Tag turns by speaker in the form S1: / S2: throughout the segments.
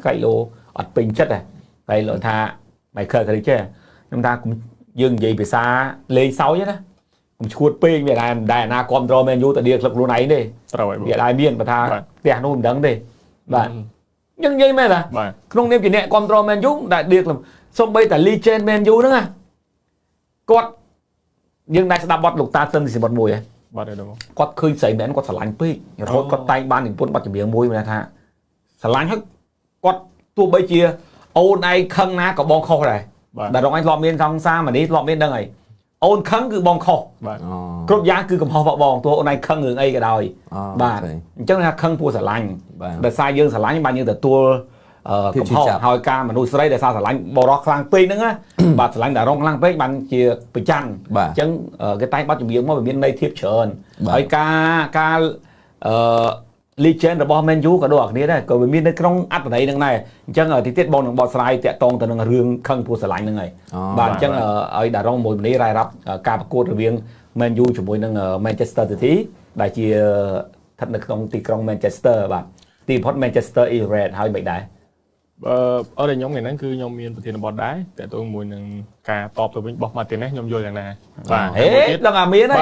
S1: cái lô ở bình chất này cái lô tha mày khơi cái chứ chúng ta cũng dừng gì bị xa lên sáu chứ đó cũng chuột pin về này đại na control menu tại địa lực luôn này đi về đại miền và tha tiền nó cũng đắng đi bạn nhưng như vậy là không nên chỉ nè control menu đại địa là xong bây tại ly trên menu nữa à quạt nhưng này sẽ đập bọt lục ta chân thì bọt mùi quạt khơi sấy mến quạt sả lạnh pí thôi quạt tay ban thì bọt chỉ miếng mùi mà tha sả lạnh hết quạt tua bây chia ôn ai khăng ná có bong khô này đại đồng anh lọm miên trong xa mà đi lọm miên đang này ôn khăng cứ bong khô cốt giá cứ cầm hoa vợ bong tua ôn ai khăng người ấy cái đòi bạn chắc là khăng tua sả lạnh để sai dương sả lạnh bao nhiêu để tua cầm hoa hỏi ca mà nuôi sấy để sao sả lạnh bò róc lang pí nữa á bà sả lạnh đã rong lang pí bạn chia bị chăn chân cái tay bắt chụp miếng mà miếng đây thiếp trơn hỏi ca ly trên là bom menu cả đồ này đấy còn miếng đây trong ắt ở đây đằng này chân ở thì tiết bong đằng bò sài tẹt tông từ đằng rương khăng tua sả lạnh đằng này bạn chân ở đã rong mùi này rai rắp ca bạc cột riêng menu chụp mùi đằng Manchester thì đại chia thật là công ty trong Manchester bạn team hot Manchester is red hơi bị đại
S2: ở đây nhóm ngày nắng cứ nhóm miền thì là bọt đái tại tôi mùi nâng cà top tôi với bọt mà tiền đấy nhóm vô dạng này
S1: và hết là miếng đấy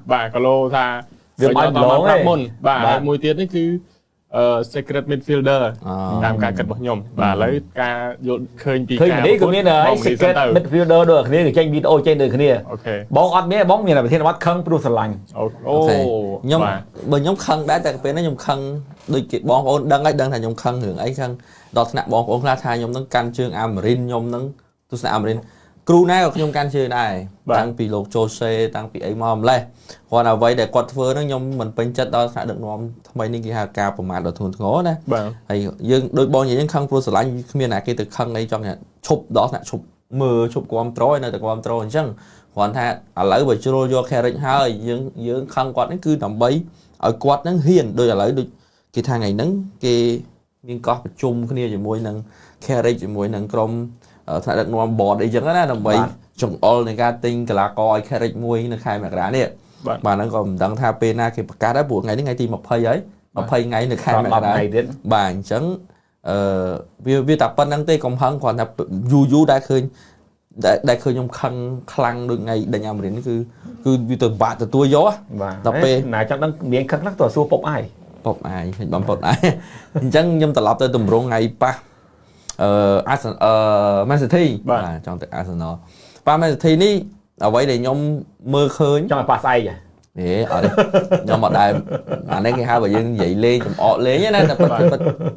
S2: bà cả lô tha
S1: việc bài lỗ ấy
S2: bà mùi tiền đấy cứ secret midfielder làm cả cật bọt nhom và lấy ca vô khơi tí
S1: ca đấy cũng như là secret midfielder được cái này tranh video trên đời cái này bóng ọt mía bóng như là thiên bắt khăng pro sờ lạnh
S3: nhóm bên nhóm khăng đã tại cái nó nhóm khăng đôi kiện bóng ôn đăng ấy đăng thành nhóm khăng hưởng ấy khăng đọt nặng bóng ôn ra thay nhóm nâng can chương Amarin nhóm nâng tôi sẽ Amarin crew này của nhóm can chương này tăng bị lột Jose tăng bị ấy mom lên hoặc là vậy để quật phơ nó nhóm mình bên chất đó sẽ được nhóm mấy nên cái hà ca của mặt ở thôn ngõ này hay dương đôi bóng những khăng pro sờ lạnh miền này cái từ khăng này trong nhà chụp đó là chụp mưa chụp quam trôi này từ quam trôi chăng hoàn thành ở lấy bởi cho vô khe rịnh hơi dương khăng quạt nó cứ nằm bấy ở quạt nó hiền đôi là lấy được cái thang này nắng cái miếng cọp chung cái này chỉ môi nâng khe rịnh chỉ môi nâng crom ở tại đất nôm bò đây chẳng đó nằm bấy trồng all này ga tinh cái là coi khe rịnh môi nó khai mạc đá này mà nó còn đăng tha pena cái cá đá buộc ngày đến ngày thì mập phơi ấy mập phơi ngày nó khai mạc đá bàn chẳng vì tập bên đăng tây còn hơn còn tập du đã khơi đại khơi nhom khăn khăn được ngày đại nhà mình cứ vì từ bạt từ tua gió
S1: tập p này chắc đang miếng khăn lắc tòa xua bọc ai bấm bọc ai chẳng nhom tập lập tới tầm rong ngày pa Man City trong từ Arsenal pa Man City ní ở vậy để nhom mơ khơi trong là pa say vậy để ở đây nhom một đại anh ấy cái hai bà dân dậy lên chụp ọt lên nhá nè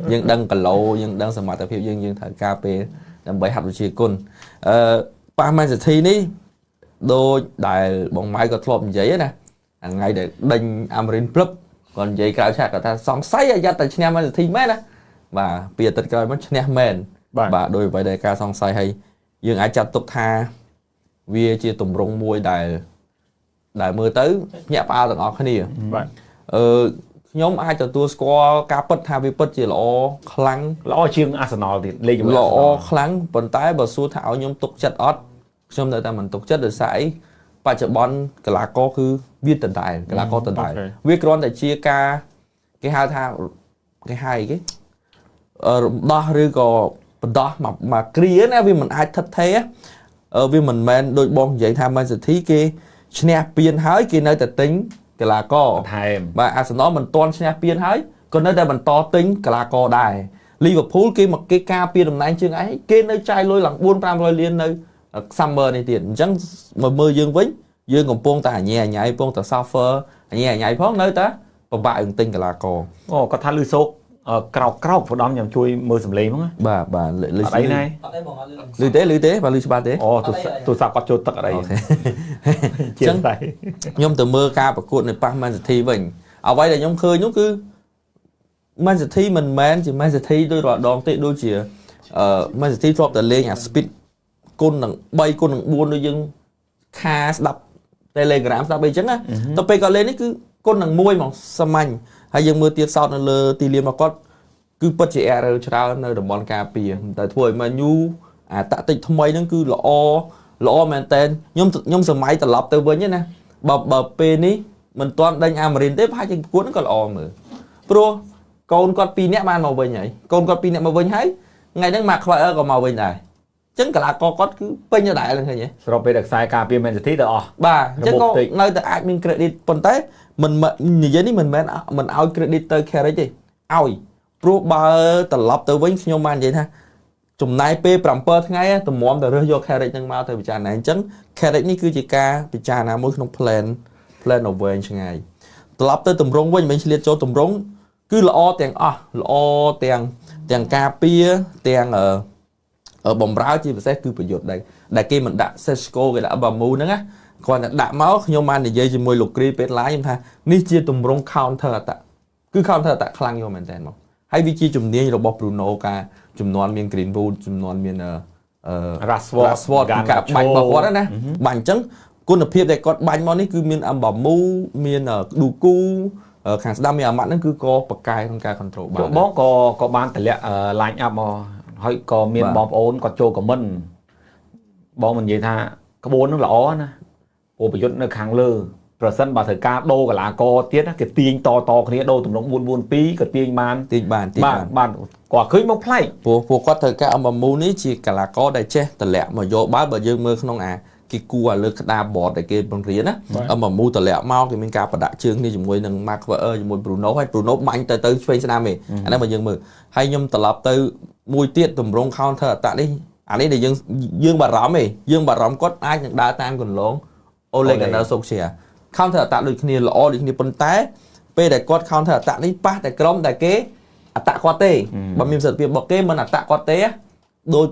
S1: dân đăng cà lô dân đăng sầm mặt tập phiếu dân thời KP làm bảy hạt chia côn pa Man City ní đôi đại bóng máy có thọp giấy nè ngày để đánh Amarin Club còn giấy cao chặt ta song say ra tại China Man City mấy nè và bây giờ tất cả mất China men và đôi vậy đại ca song say hay dương ai chặt tục tha vì chia tùng rong môi đại mưa tới nhẹ pa từng ọt cái này nhóm ai cho tôi score cá bật tha vi bật chỉ lo chương Arsenal thì lên lo kháng vận tải và xu thảo nhóm tục chất ót trong đời ta mình tục chất được sải và chợ bón cái là có cứ viết tận tài cái là có tận tài viết con để chia ca cái hai thang cái hai cái đo rồi có đo mà kia nè vì mình ai thật thế vì mình men đôi bom vậy tham Man City kia champion hái kia nơi tính cái là có và Arsenal mình toàn champion hái còn nơi đây mình to tính cái là có đài Liverpool kia một cái champion năm nay chương ấy kia nơi trai lôi lặng buôn pram lôi liên nơi summer này tiền chẳng mà mưa dương vĩnh dương còn buông ta nhẹ nhảy buông ta suffer nhẹ nhảy phóng nơi ta còn bại tinh cái là có tham lưu số cào phụ đom nhằm chui mưa sầm lì không
S3: bà
S1: ở đây này
S3: lưới tế và lưới ba tế
S1: tôi sao có chỗ tắc ở đây
S3: chẳng nhóm từ mưa ca và cuộn này pa Man City mình ở đây là nhóm khơi nhóm cứ Man City mình chỉ Man City đôi đoạn đòn tệ đôi chỉ Man City drop từ lên nhà speed côn đằng bay côn đằng buôn đôi dân kha đập Telegram đập bay chẳng á tập bay còn lên ấy cứ côn đằng môi mà xăm anh hay dân mưa tiết sau nó lơ tì liêm mà có cứ bất chỉ error cho ra nơi đồng bọn cà pì tại thôi mà nhu tạ tịch thông mấy nó cứ lõ men tên nhom sờ máy tập lập từ với nhé nè bờ pen ní mình toàn đánh Amarin tiếp hai chân cuốn nó còn lò mà pro con con pi nét ban màu vinh nhảy con pi nét màu vinh hay ngày đó mặc khoai còn màu vinh này chứng cả là con cứ pin như đại là thế nhỉ
S4: rồi bây được sai cà phê Man City được
S3: bà chứ con nơi tại ai mình credit còn thế mình như vậy đi mình ao credit tới Carrick gì ao pro ba từ lọc từ với nhau man vậy ha chùm này p pramper ngay từ mồm từ rơi vô Carrick nhưng mà từ bị này chứng Carrick ní cứ chỉ ca bị nào mới không plan over ngày từ lọc tới tùm rong với mình liệt cho tùm rong cứ lo tiền cà phê tiền ở bóng ráo chỉ sẽ cứ phải dột đây đại kia mình đã Sesco cái đã bầm mù nữa á còn đã máu nhưng mà để dây chỉ môi lục kri pet lái em tha ní chia tùm rong counter tạ cứ counter tạ khlang vô mình tên mà hay vi chia chùm nia rồi bọc Bruno cả chùm non miền Greenwood chùm non miền Rashford cả bánh bọc quá đó nè bánh trắngคุณภาพแต่ก็บางมอนี่คือมีอันบอมูมีดูกูขังสดามีอันมันนั่นคือก็ปากกายของการคอนโทรลบ้าง
S4: บ้องก็บ้านแต่ละไลน์อัพมาให้ก็มีบอมโอนก็โจกับมันบอมมันยี่ท่ากระโบนนั่นหล่อนะโอ้ประยุทธ์ในขังเลยประสันบาเถกาโดกับลาโกเตี้ยนะเกิดตีนต่อคนนี้โดตุ่มลงบุญปีเกิดตีนบ้านกว่าขึ้นมาไพ่
S3: พวกก็เถกาอันบอมูนี่จีกับลาโกได้เช่แต่แหละมาโยบ้าแบบยืมมือขนมอาcái cua lơ đa bọt để cái bằng riết á, mà mua tờ lẹ mau thì mình cả và đại chương đi dùng môi nâng Mark và dùng Bruno hay Bruno mạnh tới Spain Nam mình, anh em mà dừng mờ hay nhom tờ lập tới môi tiết tầm rong counter tại đi, anh ấy để dương bà rắm có ai nhận đá tan còn lốn, Ole Gunnar Solskjaer counter tại được kia là được kia bắn té, p để quát counter tại đi pa để crom để kế, tại qua tê, bằng miếng sợi việc bọc kế mình tại qua tê, đôi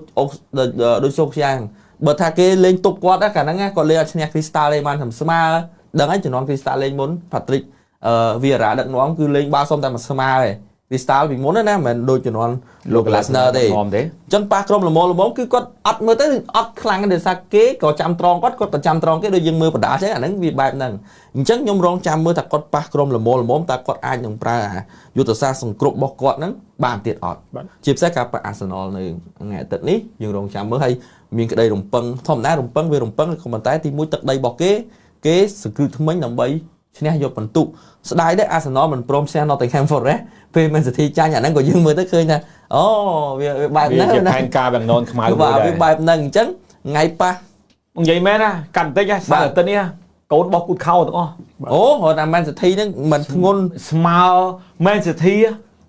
S3: Solskjaer bật thà cái lên tục quát đó cả năng còn lên trên Crystal lên man thầm Sma đằng ấy chỉ nói Crystal lên muốn Patrick Vieira đặng nó cứ lên ba xong tại mà Sma này Crystal vì muốn đó nè mình đôi chỉ nói Glasner thì chân ba krom là món cứ có ắt mới tới ắt khlang để xa kế có trăm tròn có trăm tròn cái đôi dân mưa và đá thế ảnh nắng vì bài nằng chân nhung rong trăm mưa thật có ba krom là món ta có ai nhung pra dù từ xa sòng cột bọc quạt nắng bàn tiệt ọt chip sẽ gặp Arsenal này ngày tận ní nhưng rong trăm mới hay miền cái đây đồng pân thom đá đồng pân về đồng pân không bàn tay thì mũi tật đây bọc kế sự cứ thứ mấy đồng bấy cho nên vô phần tụ đây đấy Arsenal mình prom xe nó thành Hampford về mình sẽ thi cha nhà năng của dương mới tới khơi nha bài
S4: nâng này ca bằng non khai
S3: và bài nâng chấn ngày pa
S4: bằng vậy mẹ na cần tới cái sao tên nha cột bọc cột khâu đúng không
S3: hồi nào Man City nó mình ngôn
S4: small Man City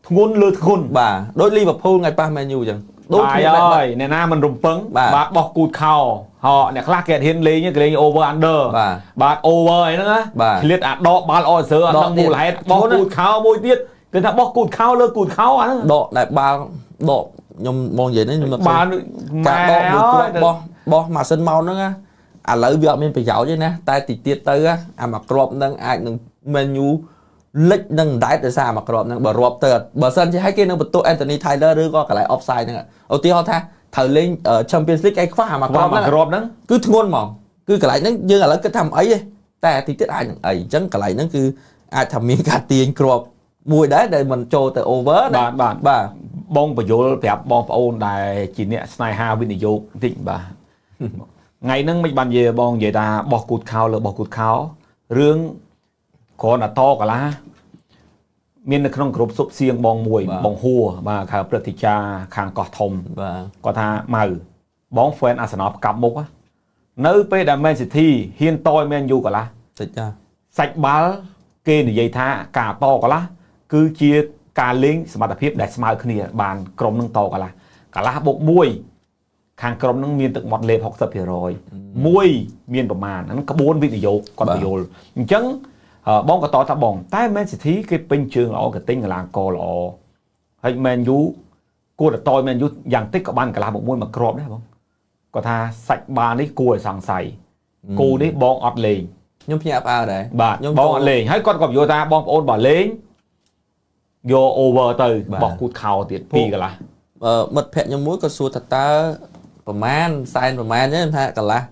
S4: ngôn lượt ngôn
S3: bà đối Liverpool ngày pa Man U chẳng
S4: bài ơi nè na mình rùng pấn bà bọc cột khâu họ nè khác kẹt hiên lý như cái này over under bà over ấy nữa liệt đọ bà lo sữa nó mù lại bọc cột khâu môi tiết cái thằng bọc cột khâu lơ cột khâu á
S3: đọ lại ba đọ nhom mong vậy đấy nhưng mà
S4: ba
S3: cả đọ mà sân mau nữa lấy việc mình phải giàu chứ nè tay tiết tới á mà crop nâng ai nâng menu lệch nâng đáy từ xa mà crop nâng bờ rộp từ bờ sân chứ hay kia nâng bật tụ Anthony Taylor đưa có cả lại offside nữa đầu tiên họ tha thời lên ở Champions League cái khóa mà crop nâng cứ ngôn mỏng cứ cả lại nâng như là cái thầm ấy đi ta thì tiết ai nâng ấy chẳng cả lại nâng cứ ai thầm miếng cả tiền crop mùi đấy để mình cho từ over
S4: đấy bà bong và vô đẹp bong và ôn đài chỉ nè snai ha bên vô định bà ngày nâng mình bàn về bong về ta bọc cột khao rương còn là to cả lá miền nước trong group sụp xiềng bong mùi bong hùa và khả Praticha khang cọt thùng có tha màu bóng fan Arsenal cặp mốc á nơi pe đã Man City hiên toi Man U cả lá sạch bá kê để dây tha cả to cả lá cứ chia cả línhสมรรถភាពដែលស្មើគ្នាបានក្រុមនឹងតកាឡាកាឡាបុក1ខាងក្រុមនឹងមានទឹកមាត់លេខ 60%មួយមានប្រមាណហ្នឹងក្បួនវិនិយោគគាត់បញ្យល់អញ្ចឹងបងក៏តថាបងតែ Man City គេពេញជើងល្អក៏ទិញកីឡាករល្អហើយ Man U គួរតែតយ Man U យ៉ាងតិចក៏បានកីឡាបុក1មកគ្រាប់ដែរបងគាត់ថាសាច់បានេះគួរឲ្យសង្ស័យគូនេះបងអត់លេង
S3: ខ្ញុំភ្ញាក់ផ្អើលដែរ
S4: បាទបងអត់លេងហើយគាត់ក៏យល់ថាបងប្អូនបើលេងយក over ទៅបោះគូតខោទៀតពីកន្លះ
S3: មិត្តភក្តិខ្ញុំមួយក៏សួរថាតើប្រមាណសែនប្រមាណទេខ្ញុំថាកន្លះ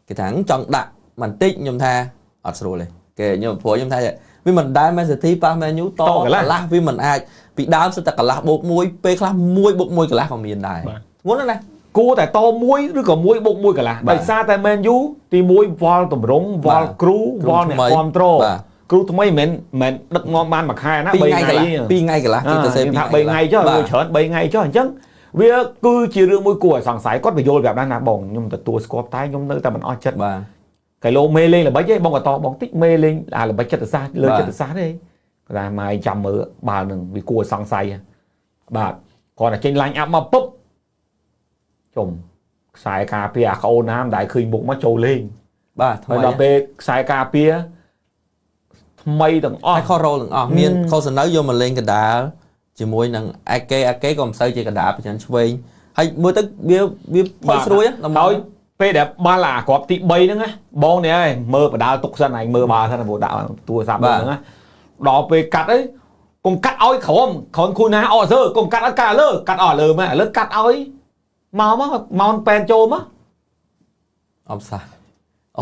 S3: គេថាចង់ដាក់បន្តិចខ្ញុំថាអត់ស្រួលទេគេខ្ញុំព្រោះខ្ញុំថាវាមិនដែល Man City ប៉ះ Man U តកន្លះវាមិនអាចពីដើមសិតតែកន្លះបូក1ពេលខ្លះ1បូក1កន្លះក៏មានដែរងន់ណា
S4: គួរតែត1ឬក៏1បូក1កន្លះដោយសារតែ Man U ទី1វល់តម្រង់វល់គ្រូវល់អ្នកគ្រប់គ្រង គ្រូថ្មីមិនដឹកនាំបានមួយខែណា3 ថ្ងៃ
S3: 2ថ្ងៃកន្លះគេទៅសេ2
S4: ថ្ងៃ3ថ្ងៃចុះវាច្រើន3ថ្ងៃចុះអញ្ចឹងវាគឺជារឿងមួយគួរឲ្យសង្ស័យគាត់បញ្យល់ប្រាប់ដែរណាបងខ្ញុំទទួលស្គាល់តែខ្ញុំនៅតែមិនអស់ចិត្ត
S3: បាទ
S4: កីឡូមេលេងល្បិចឯងបងក៏តបងតិចមេលេងល្បិចចិត្តសាស្ត្រលើចិត្តសាស្ត្រទេតែម៉ែចាំមើលបាល់នឹងវាគួរឲ្យសង្ស័យបាទគាត់តែចេញឡាញ់អាប់មកពុបជុំខ្សែការពារអាក្អូនណាមដែលឃើញមុខមកចូលលេង
S3: បាទថ្មី
S4: ដល់ពេលខ្សែការពារថ្មីទាំងអស់
S3: ហើយខុសរ៉ូទាំងអស់មានខុសសំណៅយកមកលេងកណ្ដាលជាមួយនឹងអាកេក៏មិនសូវជាកណ្ដាលប្រចាំឆ្វេងហើយមើលទៅវាផុយស្រួយ
S4: ដល់ពេលដែលបាល់អាគ្រាប់ទី3ហ្នឹងណាបងនេះហើយមើលបដាលទុកសិនហើយមើលបាល់សិនព្រោះដាក់ទូរស័ព្ទហ្នឹងណាដល់ពេលកាត់អីកុំកាត់ឲ្យក្រោមគូណាអត់សើកុំកាត់ឲ្យកាលើកាត់អស់លើមកឥឡូវកាត់ឲ្យមកប៉ែនចូលមក
S3: អបសា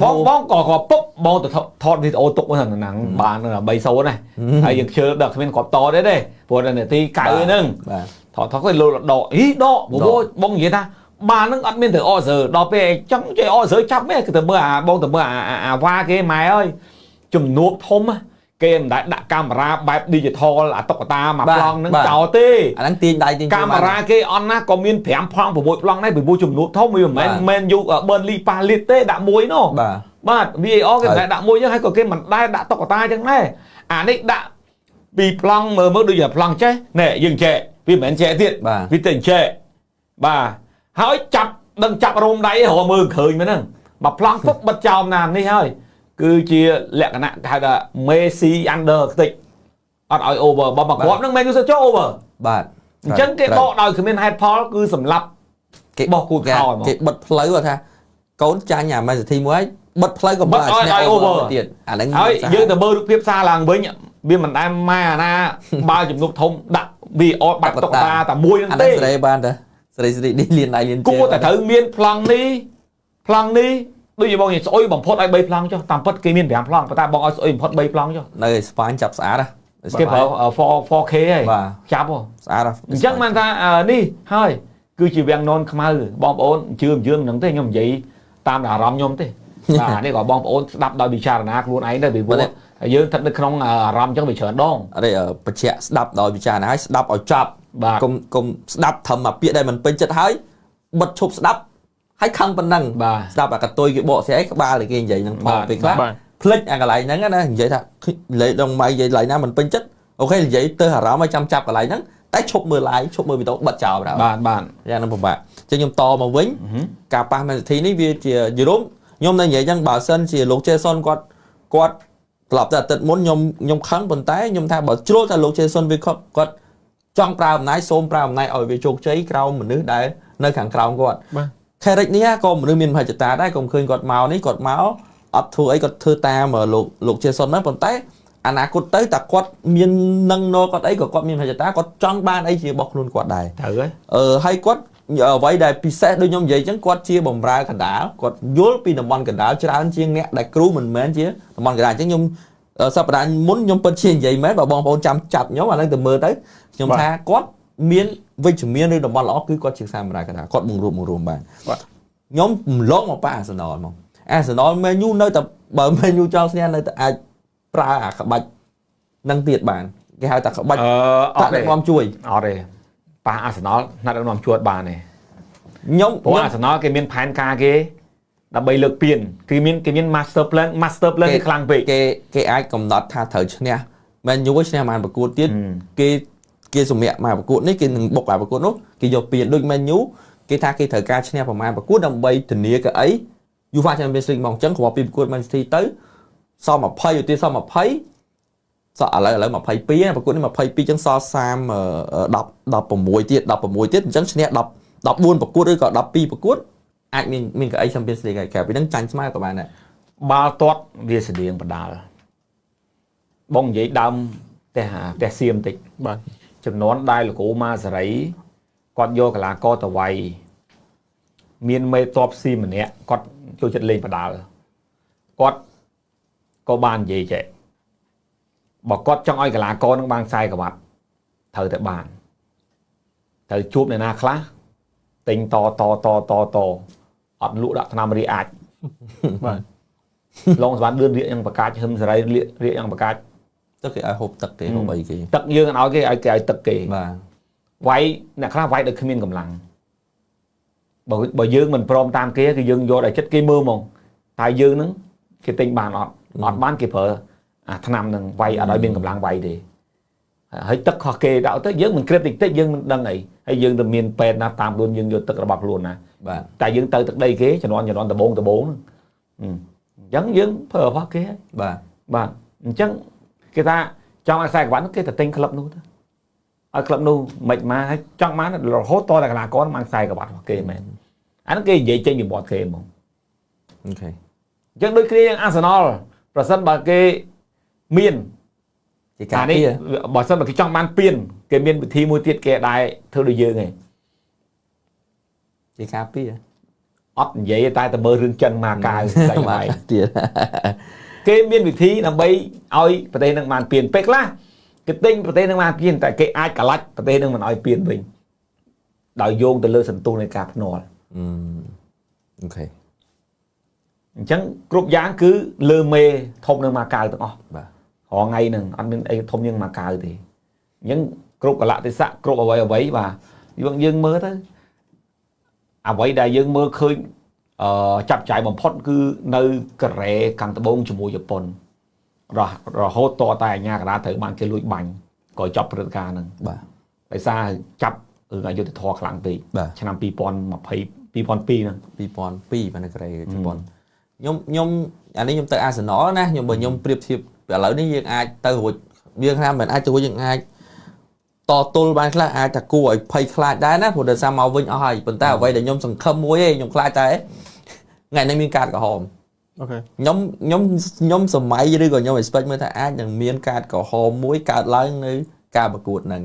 S4: បងក៏ពុកបងទៅថតវីដេអូទុកហ្នឹងហ្នឹងបាន3-0ណាហើយយើងជឿដល់គ្មានគ្រាប់តទេព្រោះនៅនាទី9ហ្នឹងបាទថតក៏លោដកបងនិយាយថាបានហ្នឹងអត់មានទៅអសើដល់ពេលអញ្ចឹងចេះអសើចាប់មែនគឺទៅមើលបងទៅមើលអាវ៉ាគេម៉ែអើយជំនួបធំគេមិនដែលដាក់កាមេរ៉ាបែប digital អាតុក្កតាមកប្លង់ហ្នឹងចោលទេ
S3: អាហ្នឹងទាញដៃទាញ
S4: កាមេរ៉ាគេអត់ណាក៏មាន5ប្លង់6ប្លង់ដែរពីព្រោះជំនួបធំវាមិនមែនយកBurnley ប៉ះលីតទេដាក់មួយនោះបាទ VAR គេតែដាក់មួយចឹងហើយក៏គេមិនដែលដាក់តុក្កតាចឹងដែរអានេះដាក់ពីប្លង់មើលដូចជាប្លង់ចេះណែយើងចេះវាមិនមែនចេះទៀតវាតែចេះបាទហើយចាប់រោមដៃរកមើលឃើញមែនហ្នឹងមកប្លង់ពុកបិទចោលណានេះហើយគឺជាលក្ខណៈគេហៅថា Messi under តិចអត់ឲ្យ over បើមកគ្រាប់ហ្នឹងមែនគឺចូល over
S3: បាទ
S4: អញ្ចឹងគេដកដោយគ្មានហេតុផលគឺសម្រាប់
S3: គេបោះគូតខោគេបិទផ្លូវថាកូនចាញ់អា Man City មួយបិទផ្លូវក៏បិទឲ្យ over ទៀតអាហ្នឹង
S4: ហើយយើងទៅមើលរូបភាពសារឡើងវិញវាមិនដែលម៉ែអាណាបើជំនួបធំដាក់ VAR បាត់តុក្កតាតែមួយហ្នឹងទេ
S3: អាហ្នឹងសេរីបានតែសេរីនេះលៀនដៃលៀនជើង
S4: គួរតែត្រូវមានប្លង់នេះដូចជាបងនិយាយស្អុយបំផុតឲ្យ3ប្លង់ចុះតាមពិតគេមាន5ប្លង់ប៉ុន្តែបងឲ្យស្អុយបំផុត3ប្លង់ចុះ
S3: នៅស្ប៉ាញចាប់ស្អាត
S4: គេប្រើ 4K ហើយចាប់
S3: ស្អាត
S4: អញ្ចឹងបានថានេះហើយគឺជាវាំងននខ្មៅបងប្អូនជឿហ្នឹងទេខ្ញុំនិយាយតាមអារម្មណ៍ខ្ញុំទេបាទនេះក៏បងប្អូនស្ដាប់ដោយពិចារណាខ្លួនឯងដែរពីព្រោះយើងស្ថិតនៅក្នុងអារម្មណ៍អញ្ចឹងវាច្រើនដង
S3: អរិយបញ្ជាក់ស្ដាប់ដោយពិចារណាហើយស្ដាប់ឲ្យចប់កុំស្ដាប់ត្រឹមអាពាក្យដែលមិនពេញចិត្តហើយបិទឈប់ស្ដាប់ហើយខឹងប៉ុណ្ណឹងស្ដាប់អាកតុយគេបកស្រាយក្បាលគេនិយាយហ្នឹងថតពេលខ្លះភ្លេចអាកន្លែងហ្នឹងណានិយាយថាលេដងម៉ៃនិយាយកន្លែងណាមិនពេញចិត្តអូខេនិយាយទៅអារម្មណ៍ឲ្យចាំចាប់កន្លែងហ្នឹងតែឈប់មើល live ឈប់មើលវីដេអូបិទចោល
S4: បាទ
S3: យ៉ាងហ្នឹងពិបាកអញ្ចឹងខ្ញុំតមកវិញការប៉ះ Man City នេះវាជាយរោមខ្ញុំនៅនិយាយអញ្ចឹងបើសិនជាលោក Jason គាត់ត្រឡប់ទៅអាទិត្យមុនខ្ញុំខឹងប៉ុន្តែខ្ញុំថាបើជ្រុលថាលោក Jason វាគាត់ចង់ប្រើអំណាចសូមប្រើអំណាចឲ្យវាជោគជ័យក្រោមមនុស្សដែលនៅខាងក្រោមគាត់ខេរិចនេះក៏មនុស្សមានមហិច្ឆតាដែរក៏ឃើញគាត់មកនេះគាត់មកអត់ធ្វើអីគាត់ធ្វើតាមលោក Jason ហ្នឹងប៉ុន្តែអនាគតទៅតែគាត់មាននឹងណគាត់អីក៏គាត់មានមហិច្ឆតាគាត់ចង់បានអីជារបស់ខ្លួនគាត់ដែរ
S4: ត្រូវ
S3: ហើយគាត់អ្វីដែលពិសេសដូចខ្ញុំនិយាយអញ្ចឹងគាត់ជាបម្រើកណ្ដាលគាត់យល់ពីតំបន់កណ្ដាលច្រើនជាងអ្នកដែលគ្រូមិនមែនជាតំបន់កណ្ដាលអញ្ចឹងខ្ញុំសប្តាហ៍មុនខ្ញុំពិតជានិយាយមែនបើបងប្អូនចាំចាប់ខ្ញុំអាហ្នឹងទៅមើលទៅខ្ញុំថាគាត់មានវិជ្ជមានឬតំបន់ល្អគឺគាត់ជាខ្សែបម្រើកណ្ដាលគាត់បង្រួមបានខ្ញុំរំលងមកប៉ះអាសណលមកអាសណលមែនយូនៅតែបើមែនយូចង់ឈ្នះនៅតែអាចប្រើអាក្បាច់នឹងទៀតបានគេហៅថាក្បាច់តាក់ដឹកនាំជួយ
S4: អត់ទេប៉ះអាសណលណាត់ដឹកនាំជួយបានទេ
S3: ខ្ញុំ
S4: ព្រោះអាសណលគេមានផែនការគេដើម្បីលើកពានគេមាន master plan គេខ្លាំងពេក
S3: គេអាចកំណត់ថាត្រូវឈ្នះមែនយូឈ្នះបានប្រកួតទៀតគេសម្រាប់មកប្រកួតនេះគេនឹងបុកឲ្យប្រកួតនោះគេយកពានដូចមែនយូគេថាគេត្រូវការឈ្នះប្រមាណប្រកួតដើម្បីធានាកៅអី UEFA Champions League មកអញ្ចឹងគ្រាន់ពីប្រកួត Man City ទៅសល់20ឧទាហរណ៍20សល់ឥឡូវ22ប្រកួតនេះ22អញ្ចឹងសល់16ទៀតអញ្ចឹងឈ្នះ14ប្រកួតឬក៏12ប្រកួតអាចមានកៅអី Champions League ហើយក្រៅពីហ្នឹងចាញ់ស្មើក៏បានដែរ
S4: បាល់ទាត់វាស្តៀងបដាល់បងនិយាយដើមផ្ទះសៀមតិច
S2: បាទ
S4: ចំនួនដែលលោកគ្រូម៉ាសេរីគាត់យកកីឡាករទៅវាយមានមេតបស៊ីម្នាក់គាត់ចូលចិត្តលេងបដាល់គាត់ក៏បាននិយាយចេះបើគាត់ចង់ឲ្យកីឡាករនឹងបានខ្សែក្រវ៉ាត់ត្រូវតែបានត្រូវជួបអ្នកណាខ្លះទិញតអត់លក់ដាក់ថ្នាំរីអាច
S2: បាទ
S4: long sán đưa riêng yang bạc cá hâm sài riêng yang bạc cá
S3: tức cái ai hộp tật cái hộp bảy cái
S4: tật dương nói cái tật kì
S3: và
S4: váy nè khá váy được khuyên cầm lặng bởi dương mình prom tam kia thì dương vô đại chất cái mưa mông tại dương nó cái tình bàn ọt bán kịp ở thằng nam nâng vay ở đó biên cầm lặng vay thì hãy tất họ kê đạo tới dương mình kêu tình tới dương mình đăng này hay dương từ miền pen na tam luôn dương vô tất là bạc luôn nè tại dương tới tới đây kế cho nó từ bốn giống dương phở hoa kế bà chắc cái ta trong ai sai quán cái thật tinh club luôn ở club luôn mệt mà trong má là hốt to là con mang sai cả bạn hoặc kê mẹ anh cái gì trên nhiều bọt kê mà
S3: ok
S4: chắc đôi khi Arsenal và sân bà cái miền
S3: thì cả
S4: đi bỏ sân bà cái trong man piên cái miền bị thi môi tiết kệ đại thưa được dư này
S3: thì cả pia
S4: ấp vậy tay ta bơ rương chân mà cài
S3: mà tiền
S4: cái miền bị thi là bay oi và đây là màn piên pek lá cái tinh và đây là màn piên tại cái ai cả lách và đây là màn oi piên mình đòi vô từ lơ sân tu này cạp nọ
S3: ok
S4: chẳng group dáng cứ lơ mê thông nên mà cài tụi họ ngay nè anh bên đây thông nhưng mà cài thì những group cả lại thì sạ group ở vậy và vẫn dương mơ thôi vậy đại dương mơ khơi chặt chạy bằng phốt cứ nơi kẻ càng tập bông cho mùi Japan rồi hốt to tay nhà cả đã thử bạn cái lùi bánh coi chọc được cả nè tại sao chập ngay vô thì thò khẳng tí cho năm pipon mà phải pipon pi nè
S3: pipon pi mà nó cái Japan nhung anh ấy nhung tới Arsenal nè nhung bởi nhung priệp thiệp và lỡ đến việc ai tới hồi việc nam mình ai tới những ai to tôi ban khai ai ta cua pay khai đá nè hồi đợt sao màu vinh ai phần ta vậy để nhung sừng khâm muối ấy nhung khai tay ngày nay miên card cả hòm nhóm sầm máy dưới rồi nhóm expect mới thấy ai nhận miên card cả hòm muối card lớn nữa card bạc cuột nè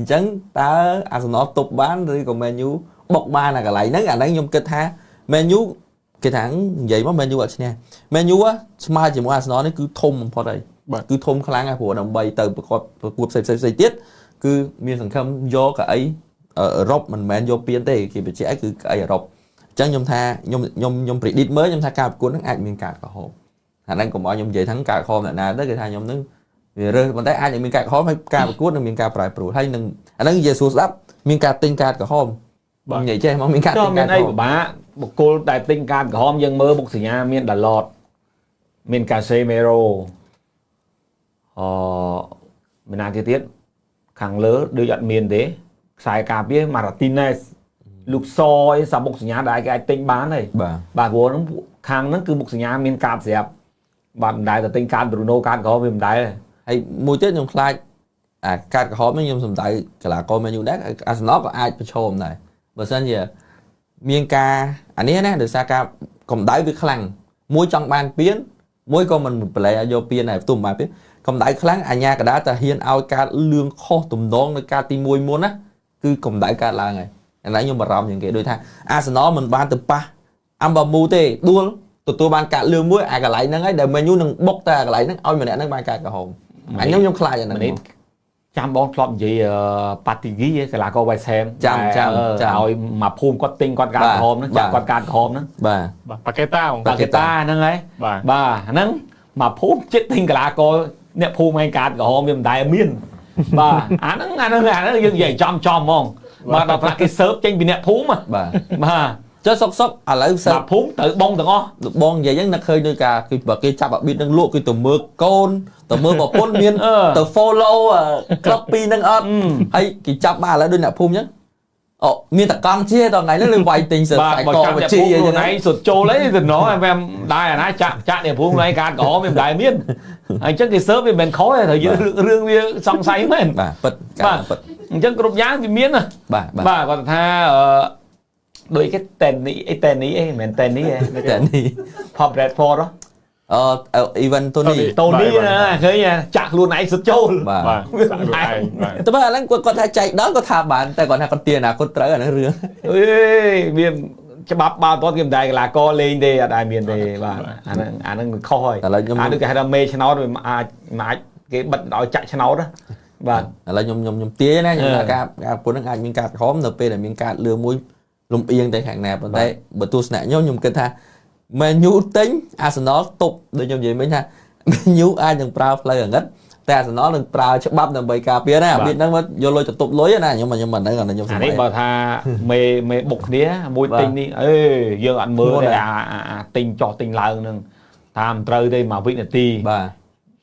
S3: chẳng ta Arsenal tục bán rồi còn menu bọc ba là cái lại nắng ảnh nắng nhung kết ha menu cái tháng vậy mà menu ở trên menu á smart chỉ muốn Arsenal nó cứ thùng vào đây cứ thùng kháng ai của đồng bay từ cuộc xây tiết cứ miền sẵn khâm do cả ấy ở rock mình men vô piên tê thì bị trẻ cứ ấy ở rock chẳng nhom tha nhom predict mới nhom tha cao của nó ai miền cạn cả hồ khả năng cũng bao nhom vậy thắng cả hôm là tới cái thằng nhom nó vì rơi bàn tay ai những miền cạn khó phải cao của nó miền cạn phải pro hay đừng anh nói về xuống đắp miền cạn tinh cạn cả hôm vậy chứ mà miền cạn
S4: tinh cạn đây của bá một cô đại tinh cạn cả hôm dân mơ một sự nhà miền Đà Lạt miền Casemiro mình ăn cái tiết khẳng lớn đưa dẫn miền thế xài cà phê Martinez lục soi sao một nhà đại cái tinh bán này bà của nó khang nó cứ một nhà miền cạn dẹp bạn đại là tinh cạn Bruno cạn có miền đại này
S3: hay mua chết nhung khai cạn có mấy nhung sầm tại là coi menu đắt Arsenal có ai cho chôm này bữa sáng giờ miền ca anh ấy nè được xa ca còn đáy với khăn mua trong ban biến mỗi con mình play vô piên này tụm bài biết còn đại kháng à nhà cả đã ta hiên ao ca lương kho tụm đón nơi ca tim môi muốn á cứ cùng đại ca là ngày nãy nhưng mà rộng những cái đôi thang Arsenal mình ban từ pa ăn bò mu tê đua tụi tôi ban cả lương muối cả lại nó ấy để menu nâng bốc ta cả lại nó ôi mình đã nó ban cả hồn anh giống khai vậy này
S4: chăm bón flop gì party ghi cái là cô quay xem
S3: chăm
S4: rồi mà phun con tinh con gà hôm nó chạm con gà hôm nó
S2: bà
S4: Paqueta nó ấy bà nó mà phun chết tinh cái là cô nè phun mấy gà hôm nhưng đại miên bà nó như vậy chom không mà đọc là cái sớp trên bị nè phun mà
S3: chết sốc à lấy sao
S4: phun tự bông tự ngon
S3: bông vậy giống nó khơi nơi cả cái bậc cái chắp bậc biết đang lụa cái tầm mưa côn tầm mưa vào côn miên tầm follow copy năng ơn hay cái chắp ba là đôi nè phun nhá miên ta con chia tao ngày nó lên vay tình sự phải co và chi vậy
S4: này sụt trâu lấy thì nó em đai là nó chạm để phun này cả có mình đại miên anh chắc cái sớp thì mình khó thời gian rương bia xong say mình
S3: bà bật
S4: chắc group giá thì miên à bà còn tha đôi cái tên ní ấy mình tên ní Pop Redford đó
S3: Ivan Tony
S4: nè thấy nha chặt luôn này sụt trâu
S3: tôi bảo là con tha chạy đó có tha bạn tại còn con tiền nào con trở ở nó rương
S4: miền cho bắp bao to kiếm đại là co lên đây ở đại miền đây và anh khôi anh được cái đam mê cho nó rồi mà cái bật đòi chạy cho nó đó và
S3: là nhom tía nè nhưng mà ca của nó ai miếng cát khóm np là miếng cát lừa muối lùm yên tại hàng nạp đây bữa tôi nè nhom cái tha Man U tính Arsenal tục để trong gì mấy nha Man U ai đừng prao player ngấtแต่Arsenal đừng prao chấp bắpដើម្បីការពារណាbiết nó vô lôi cho tục lốiណាnhưng mà đấy còn là nhưng
S4: អានេះបើថាមេបុកគ្នាមួយទិញនេះអេយើងអត់មើលទេអាទិញចោះទិញឡើងនឹងថាមិនត្រូវទេមកវិនាទី
S3: បាទ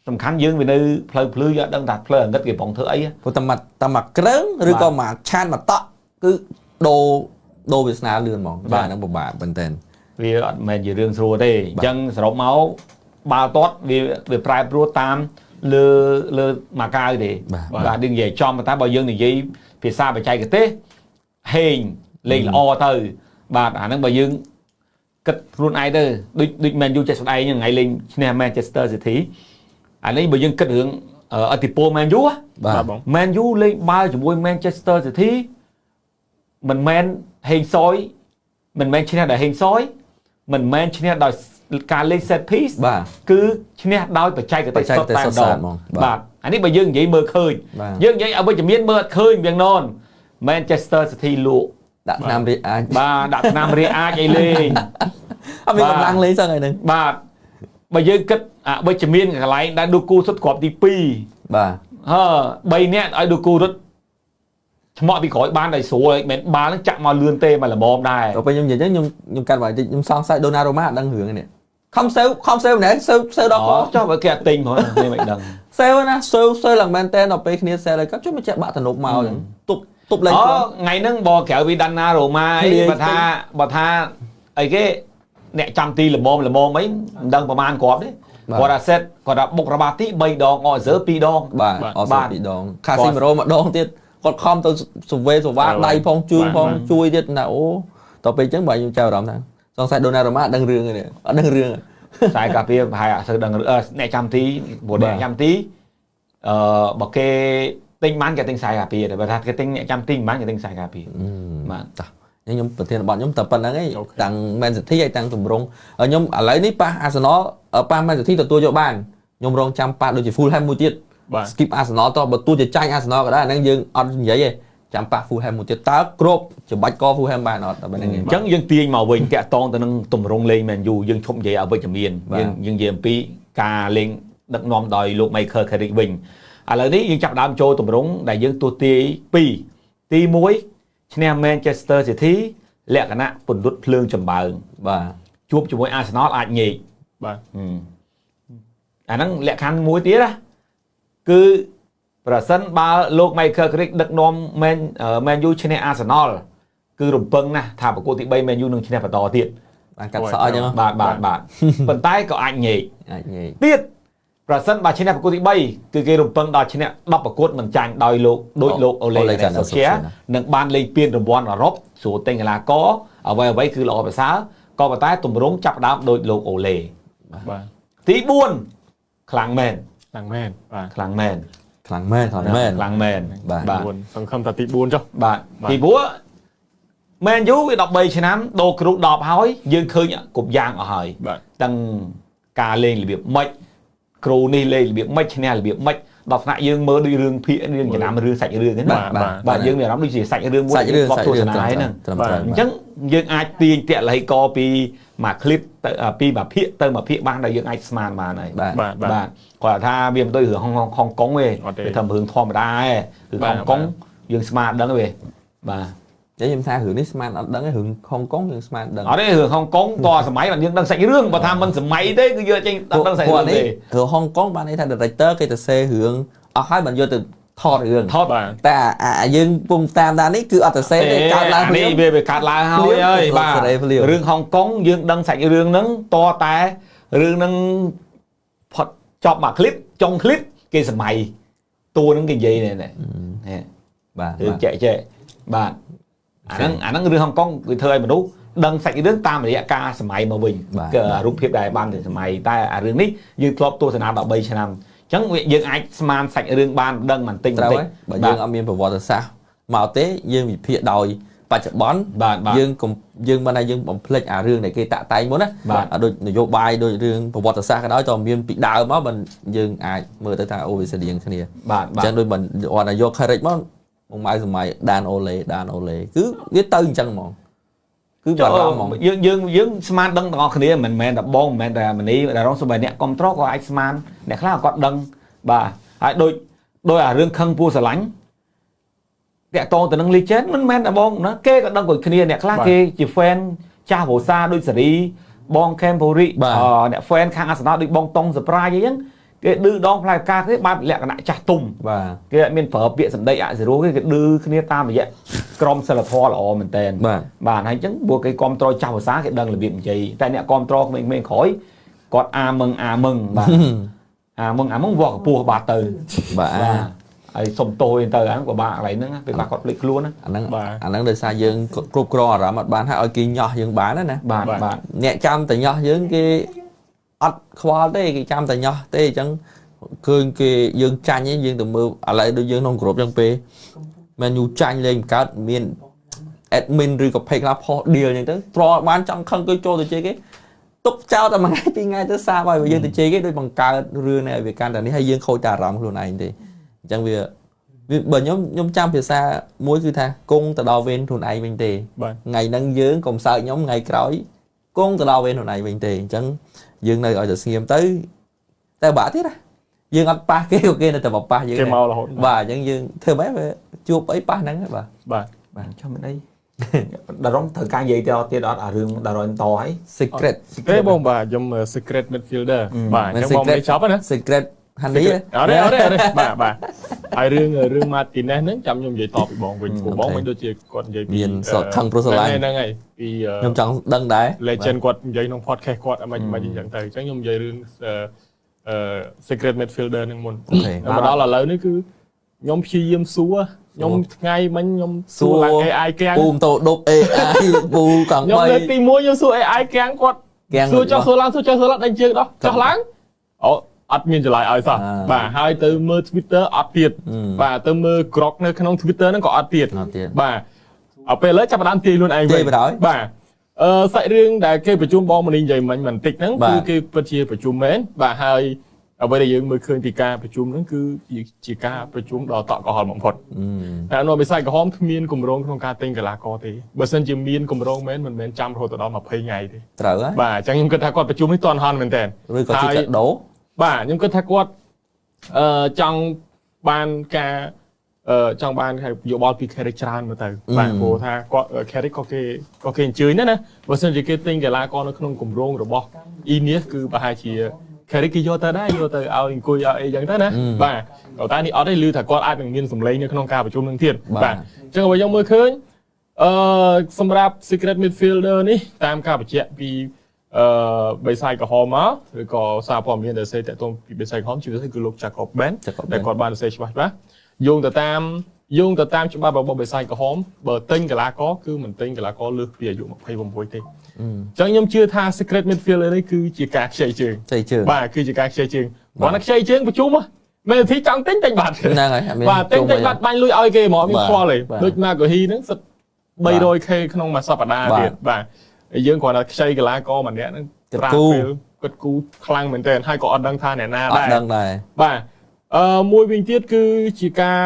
S4: សំខាន់យើងវានៅផ្លូវភ្លឺយកដឹងថាផ្លូវអង្កត់គេបងធ្វើអី
S3: ព្រោះតែមកគ្រឿងឬក៏មកឆានមកតក់គឺដូរវាសនាលឿនហ្មងបាទហ្នឹងពិបាកមែនតើ
S4: វាអត់មែនជារឿងស្រួលទេអញ្ចឹងសរុបមកបាល់ទាត់វាប្រែប្រួលតាមលើមកៅទេបាទយើងនិយាយចំតែបើយើងនិយាយភាសាបច្ចេកទេសហេងលេងល្អទៅបាទអាហ្នឹងបើយើងគិតខ្លួនឯងទៅដូច Man U ចេះស្ដែងថ្ងៃលេងឈ្នះ Manchester City អានេះបើយើងគិតរឿងអតិពល Man U
S3: បាទបង
S4: Man U លេងបាល់ជាមួយ Manchester City មិនមែនហេងសយមិនមែនឈ្នះដោយហេងសយមិនមែនឈ្នះដោយការលេង set piece
S3: បាទ
S4: គឺឈ្នះដោយបច្ចេកទេសសុទ្ធតែម្ដងបាទអានេះបើយើងនិយាយមើលឃើញយើងនិយាយអវិជ្ជមានមើលអត់ឃើញវាងណន Manchester City លក់
S3: ដាក់ឆ្នាំរៀបអាច
S4: បាទដាក់ឆ្នាំរៀបអាចអីលេង
S3: អត់មានកម្លាំងលេងសឹងហើយហ្នឹង
S4: បាទបើយើងគិតអវិជ្ជមានកន្លែងដែលឌូគូសុទ្ធគ្រាប់ទី2
S3: បាទ
S4: 3នាក់ឲ្យឌូគូរត់ឆ្មក់ពីក្រោយបានដោយស្រួលមិនបាល់នឹងចាក់មកលឿនទេមកល្មមដែរ
S3: ទៅពេលខ្ញុំនិយាយហ្នឹងខ្ញុំកាត់បាយតិចខ្ញុំសង្ស័យ Donnarumma អត់ដឹងរឿងនេះខំសេវណែសេវដល់ក
S4: ចុះបើគេអត់ទិញហ្មងខ្ញុំមិនដឹង
S3: សេវណាសេវឡើងមែនតើដល់ពេលគ្នាសេវហើយគាត់ជួយមកចាក់បាក់ទំនប់មកអញ្ចឹងទប់លេង
S4: ថ្ងៃហ្នឹងបើក្រៅពី Donnarumma អីបើថាអីគេអ្នកចាំទីល្មមអីមិនដឹងប្រហែលគ្រាប់ទេគាត់ថាសេតគាត់ថាបុករបបាទី3ដងអអសើ2ដង
S3: បាទអសើ2ដងខាស៊ីម៉ារ៉ូម្ដងទៀតគាត់ខំទៅសវេសវ៉ាដៃផងជើងផងជួយទៀតណាអូដល់ពេលអញ្ចឹងបើខ្ញុំចៅអារម្មណ៍ថាសង្ស័យ Donnarumma អត់ដឹងរឿងទេអត់ដឹងរឿង
S4: ខ្សែកាពីប្រហែលអត់សូវដឹងអ្នកចាំទីព្រោះអ្នកចាំទីបើគេទិញបានគេទិញខ្សែកាពីតែបើថាគេទិញអ្នកចាំទីមិនបានគេទិញខ្សែកាពី
S3: បាទតាខ្ញុំប្រធានបទខ្ញុំតែប៉ុណ្្នឹងឯងតាំង Man City ហើយតាំងទម្រង់ខ្ញុំឥឡូវនេះប៉ះ Arsenal ប៉ះ Man City ទទួលយកបានខ្ញុំរងចាំប៉ះដូចជា Fulham មួយទៀត skip Arsenal តោះបើទោះជាចាញ់ Arsenal ក៏ដែរហ្នឹងយើងអត់និយាយទេចាំប៉ះ Fulham មួយទៀតតើគ្រប់ច្បាច់ក Fulham បានអត់តែហ្នឹង
S4: អញ្ចឹងយើងទាញមកវិញតាក់តងទៅនឹងទម្រង់លេង Man U យើងឈប់និយាយអវិជ្ជមានយើងនិយាយអំពីការលេងដឹកនាំដោយលោក Michael Carrick វិញឥឡូវនេះយើងចាប់ដើមចូលទម្រង់ដែលយើងទស្សទាយ2ទី1ឈ្នះ Manchester City លក្ខណៈពន្លត់ភ្លើងចម្បើង
S3: បាទ
S4: ជួបជាមួយ Arsenal អាចញែក
S2: បាទ
S4: អាហ្នឹងលក្ខខណ្ឌមួយទៀតណាគឺប្រសិនបើលោក Michael Carrick ដឹកនាំ Man U ឈ្នះ Arsenal គឺរំពឹងណាស់ថាប្រកួតទី3 Man U នឹងឈ្នះបន្តទៀត
S3: បានកាត់សក់អញ្ចឹង
S4: បាទប៉ុន្តែក៏អាចញែកទៀតប្រសិនបើឈ្នះប្រកួតទី3គឺគេរំពឹងដល់ឈ្នះ10ប្រកួតមិនចាញ់ដោយលោក Ole Gunnar Solskjaer នឹងបានលេងពានរង្វាន់អឺរ៉ុបស្រួលទិញកីឡាករអ្វីគឺល្អប្រសើរក៏ប៉ុន្តែទម្រង់ចាប់ដើមដោយលោក Ole
S2: បាទ
S4: ទី4ខ្លាំងមែន
S2: បាទ
S4: ខ្លាំងមែន
S2: បាទសង្ឃឹមថាទី4ចុះ
S4: បាទទី4 Man U វា13ឆ្នាំដូរគ្រូ10ហើយយើងឃើញគ្រប់យ៉ាងអស់ហើយទាំងការលេងរបៀបម៉េចគ្រូនេះលេងរបៀបម៉េចឈ្នះរបៀបម៉េចដល់ថ្នាក់យើងមើលដូចរឿងភាគរឿងចំណាំរឿងសាច់រឿងហ្នឹងបាទយើងមានអារម្មណ៍ដូចជាសាច់រឿងមួយគាត់ទស្សនាហ្នឹងអញ្ចឹងយើងអាចទាញតាក់លហិកពីមួយคลิปទៅពីមួយភាគទៅមួយភាគបានដែលយើងអាចស្មានបានហើយបាទគាត់ថាវាមិនដូចរឿងហុងកុងទេវាធ្វើរឿងធម្មតាទេគឺហុងកុងយើងស្មានដឹងទេបាទ
S3: ខ្ញុំថារឿងនេះស្មានអត់ដឹងទេរឿងហុងកុងយើងស្មានដឹង
S4: អត់ទេរឿងហុងកុងតសម័យបានយើងដឹងសាច់រឿងបើថាមិនសម័យទេគឺយើងចេញអត់ដឹងសាច់រឿងទេ
S3: រឿងហុងកុងបានន័យថា director គេទៅសេរឿងអស់ហើយបានយកទៅថតរឿងតែយើងពុំតាមដាននេះគឺអត់ទៅសេទេកើតឡើង
S4: នេះវាកើតឡើងហើយបាទរឿងហុងកុងយើងដឹងសាច់រឿងហ្នឹងតតែរឿងហ្នឹងផុតចប់មួយคลิปចុងคลิปគេសម័យតួហ្នឹងគេនិយាយនេះ
S3: បាទ
S4: រឿងចែកបាទអាហ្នឹងរឿងហុងកុងគឺធ្វើឲ្យមនុស្សដឹងសាច់រឿងតាមរយៈការសម័យមកវិញគឺរូបភាពដែលបានទៅសម័យតែអារឿងនេះយើងធ្លាប់ទស្សនា13ឆ្នាំអញ្ចឹងយើងអាចស្មានសាច់រឿងបានដឹងបន្តិច
S3: បើយើងអត់មានប្រវត្តិសាស្ត្រមកទេយើងវិភាគដោយបច្ចុប្បន្នយើងមិនថាយើងបំភ្លេចអារឿងដែលគេតាក់តែងមុនណាដូចនយោបាយដូចរឿងប្រវត្តិសាស្ត្រក៏ដោយតើមានពីដើមមកបើយើងអាចមើលទៅថាអូវាស្តៀងគ្នាអញ្ចឹងដូចមិនអត់យក Carrick មកម៉ៅសម័យដានអូឡេគឺវាទៅអញ្ចឹងហ្មង cứ bà rõ mong
S4: dương smart đăng đó kia mình là bong mình là mình đi là rong số bài nè control của anh smart nè khác là còn đăng bà đôi à riêng khăn pua sả lánh kẹt to từ năng ly chết mình là bong nó kê còn đăng của kia nè khác kia chỉ fan cha bổ xa đôi sả đi bong Campori nè fan khang Arsenal đôi bong tông surprise vậy cái đưa đong lại ca cái ba lẹ lại chặt tùng
S3: và
S4: cái miền phở bịa sẵn đây ạ rồi cái đưa kia ta mà vậy crom sẽ là thò là mình tên bà hay chứng buộc cái control chào sáng cái đằng là việc gì tại nè control mình khỏi còn mừng bà mừng vọt bùa bà từ bà sông tôi từ án của bà lại nữa cái bà còn lịch luôn á
S3: anh đang đời xa dương cục cro rồi mà bạn hãy kia nhỏ dương bán đó nè
S4: bà
S3: nhẹ trăm từ nhỏ dương cái ắt khoa đấy cái trăm từ nhỏ thế chẳng cương cái dương tranh ấy dương từ mưa lại đôi dương nông group trong p menu tranh lên cả miền admin rồi có phải là phò điều như thế pro bán trong không có cho tôi chơi cái túc trao ta mà ngay tới xa vậy bây giờ tôi chơi cái đôi bằng cà rưa này về can là này hay dương khôi trà rắm luôn này thì chẳng vì bởi nhóm trăm phía xa muối cứ tha cung từ đầu bên thôn này mình thì ngày nâng dương còn sợ nhóm ngày cõi cung từ đầu bên thôn này mình thì chẳng dương này gọi là xem tới ta bả thiết á dương ăn ba cái kia là từ một ba dương bà chẳng dương thưa mấy về chụp ấy ba nắng bà
S4: cho mình đây đã đóng thời gian gì cho tiền đó là rừng đã rồi to ấy
S3: secret
S2: cái bông bà dùng secret midfielder bà trong bông mấy shop á
S3: secret hành lý
S2: ở đây bà hai rương Martinez nó chăm nhung vậy to bị bọn mình của bóng mình đôi chia còn vậy
S3: miền sọt thằng Prosolai
S2: này vì
S3: nhung chẳng đăng đáy
S2: legend quạt vậy nông podcast quạt mà chỉ dẫn tới chẳng nhung vậy rương secret midfielder nên muốn mà đó là lớn đấy cứ nhóm chi yếm xúa nhóm ngay mình nhóm xúa là AI keng
S3: bùm tổ đột AI bù càng
S2: nhóm lên tìm mua nhóm xúa AI keng quạt xúa cho xúa lát đánh chưa đó cho láng admin trở lại ai sao bà hai từ mơ Twitter update bà từ mơ grok nơi trong Twitter nó có update bà ở bên lấy chấp đan tiền luôn anh vậy bà sai riêng đại cáiประชุม bom mình vậy mình tích nắngคือcáiประชุมประชุมmến bà hai ở bên đây mới khơi thì ca ประชุม nó cứ chỉ ca ประชุม đào tạo có hòn mỏng phật anh nói bị sai có hóm miên cùng rong trong ca tinh cái là co thì bữa sân chỉ miên cùng rong mến mình mến trăm rồi từ đó mà phê ngày thì bà chẳng những cái thằng con ประชุม ให้ toàn hòn mình tên
S3: rồi có chỉ trận đấu
S2: bà nhưng cái thằng quát trong ban ca trong ban hay dụ ball bị carry tràn mà từ bà cô tha carry có cái chơi nữa nè bữa sân chỉ cái tinh cái là con nó không cùng rong rồi bỏ Iniesta cứ bà hai chỉ carry cái vô tới ao cùi ao ấy chẳng thế nè bà ở ta đi ở đây lưu thằng con ai bằng miên sủng lấy như không ca ประชุม នឹង ទៀត bà chẳng có giống mới khơi សម្រាប់ secret midfielder នេះតាមការបញ្ជាក់ពីបេសាយក្រហមមកឬក៏សារព័ត៌មានដែលសេតតងពីបេសាយក្រហមជាពិសេសគឺលោក Jacob Ben ដែលគាត់បានសេច្បាស់ៗយោងទៅតាមច្បាប់របស់បេសាយក្រហមបើទិញកីឡាករគឺមិនទិញកីឡាករលើសពីអាយុ26ទេអញ្ចឹងខ្ញុំជឿថា secret midfielder នេះគឺជាការខ្ចីជើងបាទគឺជាការខ្ចីជើងគាត់ណាខ្ចីជើងប្រជុំមែនទីចង់ទិញបាត់
S3: ហ្នឹងហើយ
S2: បាទទិញបាត់បាញ់លុយឲ្យគេហ្មងមានខ្វល់ទេដូច Maguire ហ្នឹងសិត 300k ក្នុងមួយសប្តាហ៍ទៀតបាទយើងគ្រាន់តែខ្ចីកីឡាករម្នាក់ហ្នឹង
S3: ប្រាក់ពេល
S2: គាត់គូខ្លាំងមែនទែនហើយក៏អត់ដឹងថាអ្នកណាដែរ
S3: អត់ដឹងដែរ
S2: បាទមួយវិញទៀតគឺជាការ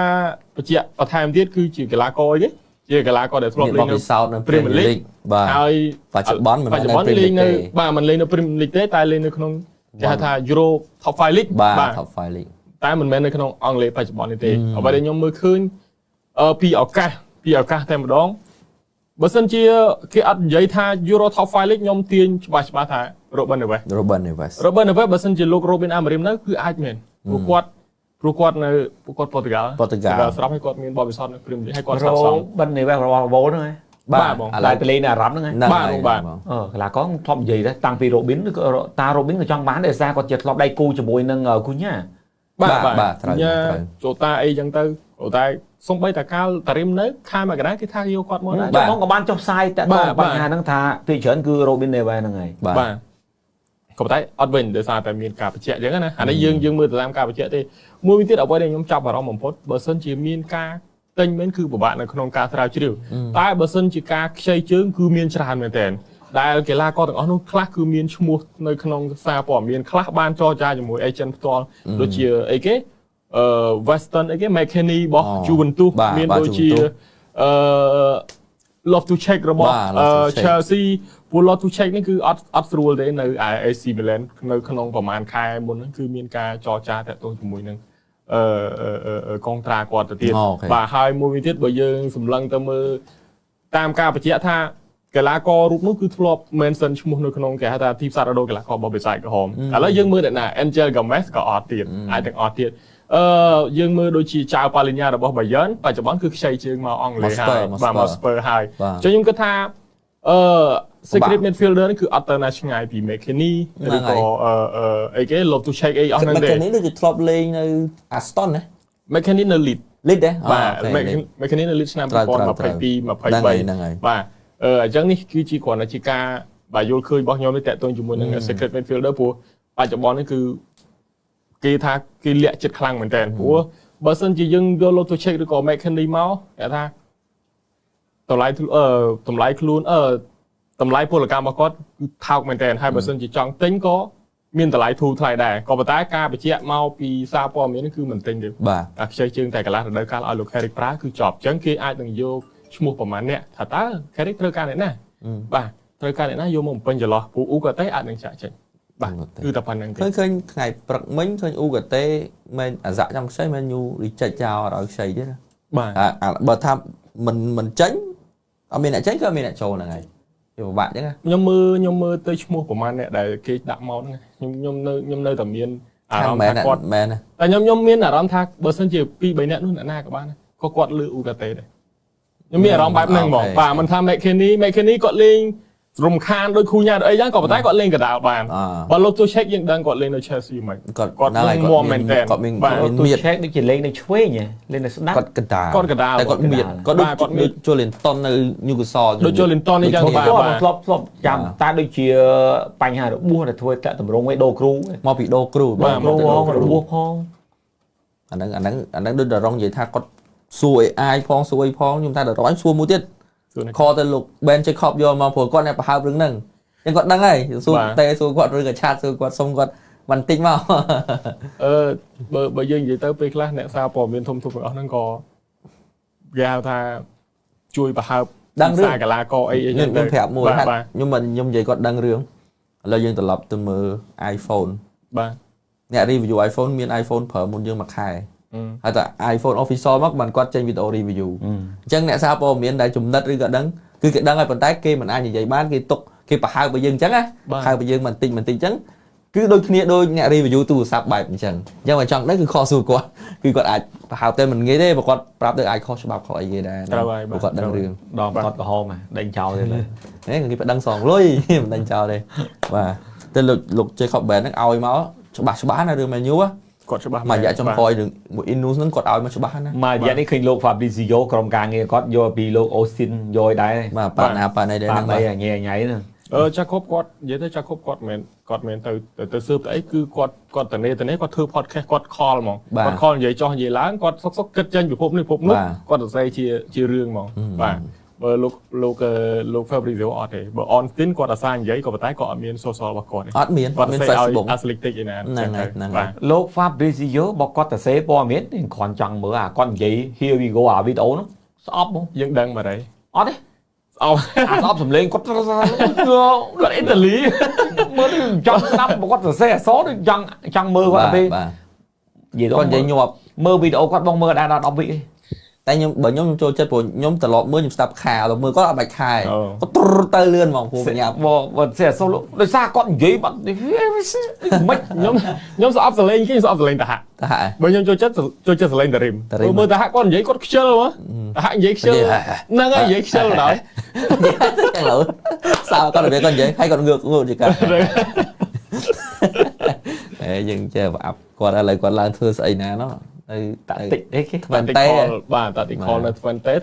S2: បញ្ជាក់បន្ថែមទៀតគឺជាកីឡាករទេជាកីឡាករដែលធ្លាប់លេងនៅ Premier League
S3: បាទហើយបច្ចុប្បន្នមិន
S2: លេងនៅបាទមិនលេងនៅ Premier League ទេតែលេងនៅក្នុងគេហៅថា Euro Top 5 League
S3: បាទ Top 5 League
S2: តែមិនមែននៅក្នុងអង់គ្លេសបច្ចុប្បន្ននេះទេអ្វីដែលខ្ញុំមើលឃើញពីឱកាសតែម្ដងបើសិនជាគេអត់និយាយថា Euro Top 5 League ខ្ញុំទាញច្បាស់ថា Robin Neves បើសិនជាលោក Robin Amorim នៅគឺអាចមែនព្រោះគាត់នៅព័រទុយហ្គាល់ស្រាប់ហើយគាត់មានបទពិសោធន៍នៅ Premier League ហើយគាត់ស្រាប់សង
S4: Robin Neves របស់វ៉ូហ្នឹងហើយបាទបងតែទៅលេងនៅអារ៉ាប់ហ្នឹងហើយ
S2: បាទ
S4: កីឡាករធ្លាប់និយាយដែរតាំងពី Robin តា Robin ក៏ចង់បានដែរសារគាត់ជាធ្លាប់ដៃគូជាមួយនឹងគូញ៉ា
S2: បាទត្រូវចូលតាអីចឹងទៅតែសំបីតាកាលតារិមនៅខែមករាគេថាយកគាត់មកដែរ
S4: បងក៏បានចុះផ្សាយតែបញ្ហាហ្នឹងថាពីច្រើនគឺ Robin Neves ហ្នឹងហើយ
S2: បាទក៏តែអត់វិញដោយសារតែមានការបញ្ជាក់ចឹងណាអានេះយើងមើលទៅតាមការបញ្ជាក់ទេមួយវិញទៀតអ្វីដែលខ្ញុំចាប់អារម្មណ៍បំផុតបើសិនជាមានការទិញមែនគឺពិបាកនៅក្នុងការស្រាវជ្រាវតែបើសិនជាការខ្ចីជើងគឺមានច្រើនមែនទែនដែលកីឡាករទាំងអស់នោះខ្លះគឺមានឈ្មោះនៅក្នុងសារព័ត៌មានខ្លះបានចរចាជាមួយ agent ផ្ទាល់ដូចជាអីគេWestern អីគេ McKennie របស់ Juventus មានដូចជា love to check របស់ Chelsea ពួក love to check នេះគឺអត់ស្រួលទេនៅ AC Milan នៅក្នុងប្រហែលខែមុនហ្នឹងគឺមានការចរចាតាក់ទងជាមួយនឹងកងត្រាគាត់ទៅទៀតបាទហើយមួយវិញទៀតបើយើងសម្លឹងទៅមើលតាមការបញ្ជាក់ថាកីឡាកររូបនោះគឺធ្លាប់ mention ឈ្មោះនៅក្នុងគេហៅថាទីផ្សាររដូវកីឡាករបោះបិសាចក្រហមឥឡូវយើងមើលអ្នកណា Angel Gomez ក៏អត់ទៀតអាចទាំងអត់ទៀតយើងមើលដូចជាចៅប៉ាលីញ៉ារបស់ Bayern បច្ចុប្បន្នគឺខ្ចីជើងមកអង់គ្លេសហើយបាទមក Spurs ហើយចុះខ្ញុំគិតថាsecret midfielder នេះគឺអត់ទៅណាឆ្ងាយពី McKennie ឬក៏អីគេ love to check អីអស់ហ្នឹងទេ
S3: McKennie ដូចជាធ្លាប់លេងនៅ Aston ណា
S2: McKennie នៅ Leeds
S3: ដែរ
S2: បាទ McKennie នៅ Leeds ឆ្នាំ2022 23បាទអញ្ចឹងនេះគឺជាគ្រាន់តែជាការបាទយល់ឃើញរបស់ខ្ញុំនេះតាក់ទងជាមួយនឹង secret midfielder ព្រោះបច្ចុប្បន្ននេះគឺគេថាគេលាក់ចិត្តខ្លាំងមែនតើព្រោះបើសិនជាយើងយក love to check ឬក៏ McKennie មកគេថាតម្លៃខ្លួនតម្លៃពលកម្មរបស់គាត់គឺថោកមែនតើហើយបើសិនជាចង់ទិញក៏មានតម្លៃធូរថ្លៃដែរក៏ប៉ុន្តែការបញ្ជាក់មកពីសារព័ត៌មាននេះគឺមិនទិញទេបាទខ្ចីជើងតែកន្លះរដូវកាលឲ្យលោក Carrick ប្រើគឺចប់អញ្ចឹងគេអាចនឹងយកឈ្មោះប្រមាណអ្នកថាតើ Carrick ត្រូវការអ្នកណាបាទត្រូវការអ្នកណាយកមកបំពេញចន្លោះព្រោះអ៊ូកាតេអាចនឹងចាក់ចេញបាទគឺតែប៉ុណ្្នឹងទេ
S3: ឃើញថ្ងៃព្រឹកមិញឃើញអ៊ូកាតេមិនអាសាក់ចង់ខ្ចីមិនយូរីចេចចោលឲ្យខ្ចីទេណា
S2: បាទ
S3: បើថាមិនចេញអត់មានអ្នកចេញក៏មានអ្នកចូលហ្នឹងហើយវាពិបាកអញ្ចឹង
S2: ខ្ញុំមើលទៅឈ្មោះប្រហែលអ្នកដែលគេដាក់មកហ្នឹងខ្ញុំនៅតែមានអារម្មណ៍ថាគាត់
S3: មែន
S2: តែខ្ញុំមានអារម្មណ៍ថាបើសិនជា2 3អ្នកនោះអ្នកណាក៏បានក៏គាត់លឺអ៊ូកាតេដែរខ្ញុំមានអារម្មណ៍បែបហ្នឹងហ្មងបាទមិនថា McKennie គាត់លេងរំខានដោយគូញ៉ាអីចឹងក៏ប៉ុន្តែគាត់លេងកណ្ដាលបានបើលោក to check យើងដឹងគាត់លេងនៅ Chelsea មិន
S3: គាត់
S2: មួមមែនតើ
S3: គាត់មាន
S4: to check ដូចជាលេងនៅឆ្វេងលេងនៅស្ដាំ
S3: គាត់កណ្ដាលតែគាត់មានគាត់ដូច Joelinton នៅ Newcastle
S2: ដូច Joelinton នេះចឹងបាទ
S4: ធ្លាប់ចាំតែដូចជាបញ្ហារបួសដែលធ្វើតែតម្រងឯដូគ្រូ
S3: មកពីដូគ្រូ
S4: បាទរបួសផង
S3: អាហ្នឹងដូចដរងនិយាយថាគាត់សួរ AI ផងសួរអីផងខ្ញុំថាដរងសួរមួយទៀតខទៅលោក Ben Jacob យកមកព្រោះគាត់អ្នកប្រហើបរឿងហ្នឹងអញ្ចឹងគាត់ដឹងហើយសួរតែសួរគាត់ឬក៏ឆាតសួរគាត់សុំគាត់បន្តិចមក
S2: បើយើងនិយាយទៅពេលខ្លះអ្នកសារព័ត៌មានធំៗទាំងអស់ហ្នឹងក៏គេហៅថាជួយប្រហើប
S3: ដឹងរឿង
S2: កីឡាករអី
S3: ខ្ញុំប្រាប់មួយថាខ្ញុំនិយាយគាត់ដឹងរឿងឥឡូវយើងត្រឡប់ទៅមើល iPhone
S2: បាទ
S3: អ្នក review iPhone មាន iPhone ប្រើមុនយើងមួយខែហើយតែ iPhone official មកបានគាត់ចេញវីដេអូ review អញ្ចឹងអ្នកសារព័ត៌មានដែលចំណិតឬក៏ដឹងគឺគេដឹងហើយប៉ុន្តែគេមិនអាចនិយាយបានគេទុកគេប្រហើបបើយើងអញ្ចឹងណាហៅបើយើងបន្តិចអញ្ចឹងគឺដូចគ្នាដូចអ្នក review ទូរស័ព្ទបែបអញ្ចឹងបើចង់ដឹងគឺខុសសួរគាត់គឺគាត់អាចប្រហើបតែមិនងាយទេបើគាត់ប្រាប់ទៅអាចខុសច្បាប់ខុសអីគេដែរគាត់ដឹងរឿង
S4: ដល់គាត់ក្រហមដេញចោលទេលើ
S3: គេប្តឹងសងលុយមិនដេញចោលទេបាទតែលោក Jacob Ben ហ្នឹងឲ្យមកច្បាស់ណារឿង Man U
S2: គាត់ច្បាស់
S3: មួយរយៈចុងក្រោយរឿងមួយ Inus ហ្នឹងគាត់ឲ្យមកច្បាស់ណា
S4: មួយរយៈនេះឃើញលោក Fabrizio ក្រុមការងារគាត់យកពីលោក Austin យកដែរ
S3: បាទប៉ាណាដែរ
S4: ហ្នឹងបាទញ៉ៃហ្នឹង
S2: ចាគប់គាត់និយាយទៅចាគប់គាត់មិនទៅស៊ើបទៅអីគឺគាត់តនេគាត់ធ្វើ podcast គាត់ call ហ្មងគាត់ call និយាយចោះនិយាយឡើងគាត់សុកគិតចេញពិភពនេះពិភពនោះគាត់សរសេរជារឿងហ្មងបាទបើលោក Fabrizio អត់ទេបើ Austin គាត់អាសានិយាយក៏ប៉ុន្តែគាត់អត់មាន social របស់គាត់ទេ
S3: អត់មានគាត់មាន Facebook
S2: Athletic ឯណា
S3: ហ្នឹង
S2: បាទ
S4: លោក Fabrizio បើគាត់សរសេរព័ត៌មានគ្រាន់ចង់មើលគាត់និយាយ here we go អាវីដេអូហ្នឹងស្អប់ហ្មង
S2: យើងដឹងមកហើយ
S4: អត់ទេស្អប់សម្លេងគាត់គាត់អ៊ីតាលីមើលចង់ស្ដាប់គាត់សរសេរអក្សរដូចចង់មើលគាត់ទៅ
S3: និយាយគាត់និយាយញាប់
S4: មើលវីដេអូគាត់បងមើលដែរដល់10វិ
S3: តែខ្ញុំចូលចិត្តព្រោះខ្ញុំត្រឡប់មើលខ្ញុំស្ដាប់ខែដល់មើលគាត់អត់បាច់ខែគាត់ទៅលឿនហ្មងព្រោះបញ្ញា
S4: បើសេះសូលដោយសារគាត់និយាយបាត់មិន
S2: ខ្ញុំស្អប់សលេងគេស្អប់សលេងតាហាក់បើខ្ញុំចូលចិត្តសលេងតារីមមើលតាហាក់គាត់និយាយគាត់ខ្ជិលហ៎តាហាក់និយាយខ្ជិលហ្នឹងហើយនិយាយខ្ជិលដល់
S3: ចឹងឡើយសើគាត់និយាយគាត់និយាយហើយគាត់ងើកជាកាយើងចេះប្រអាប់គាត់ឥឡូវគាត់ឡើងធ្វើស្អីណាណោះនៅ
S4: តាតិចអីគេ
S2: Twente បាទតាតិច call នៅ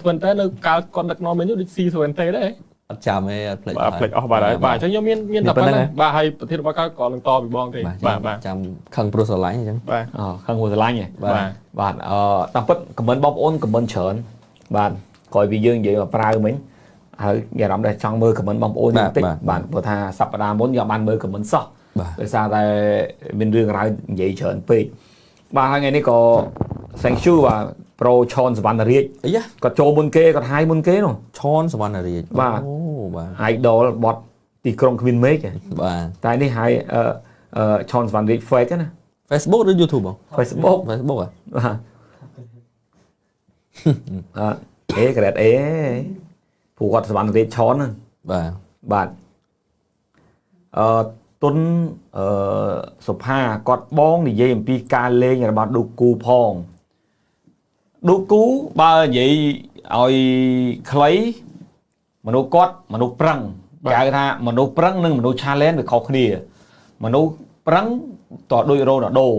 S2: Twente នៅកាលគាត់ដឹកនាំនេះដូច C Twente ដែរ
S3: អត់ចាំទេអត់ភ្លេច
S2: អស់បាទហើយបាទអញ្ចឹងខ្ញុំមានតែប៉ុណ្្នឹងបាទហើយប្រធានបទក៏នឹងតពីបងទេ
S3: បាទចាំខឹងព្រោះស្រឡាញ់អញ្ចឹង
S2: បាទ
S4: ខឹងព្រោះស្រឡាញ់ហ៎បាទតាមពិតខមមិនបងប្អូនខមមិនច្រើនបាទក្រោយពីយើងនិយាយមកប្រើមិញហើយនិយាយអារម្មណ៍ដែលចង់មើលខមមិនបងប្អូនបន្តិចបាទព្រោះថាសប្តាហ៍មុនយកបានមើលខមមិនសោះដោយសារតែមានរឿងរ៉ាវនិយាយច្រើនពេកបាទហើយថ្ងៃនេះក៏ thank you បាទ pro ឆនសវណ្ណរាជ
S3: អីយ៉ា
S4: គាត់ចូលមុនគេគាត់ហាយមុនគេនោះ
S3: ឆនសវណ្ណរាជ
S4: បាទ
S3: អូបាទ
S4: idol បត់ទីក្រុងគ្មានមេឃ
S3: បាទ
S4: តែនេះហាយឆនសវណ្ណរាជ fake ណា
S3: Facebook ឬ YouTube បង
S4: Facebook
S3: Facebook ហ៎
S4: បាទអេក្រែតអេព្រោះគាត់សវណ្ណរាជឆនហ្នឹង
S3: បាទ
S4: បាទទុនសុផាគាត់បងនិយាយអំពីការលេងរបស់ឌូគូផងឌូគូបើនិយាយឲ្យខ្លីមនុស្សគាត់មនុស្សប្រឹងគេហៅថាមនុស្សប្រឹងនិងមនុស្ស challenge វាខុសគ្នាមនុស្សប្រឹងតដូចរ៉ូណាល់ដូ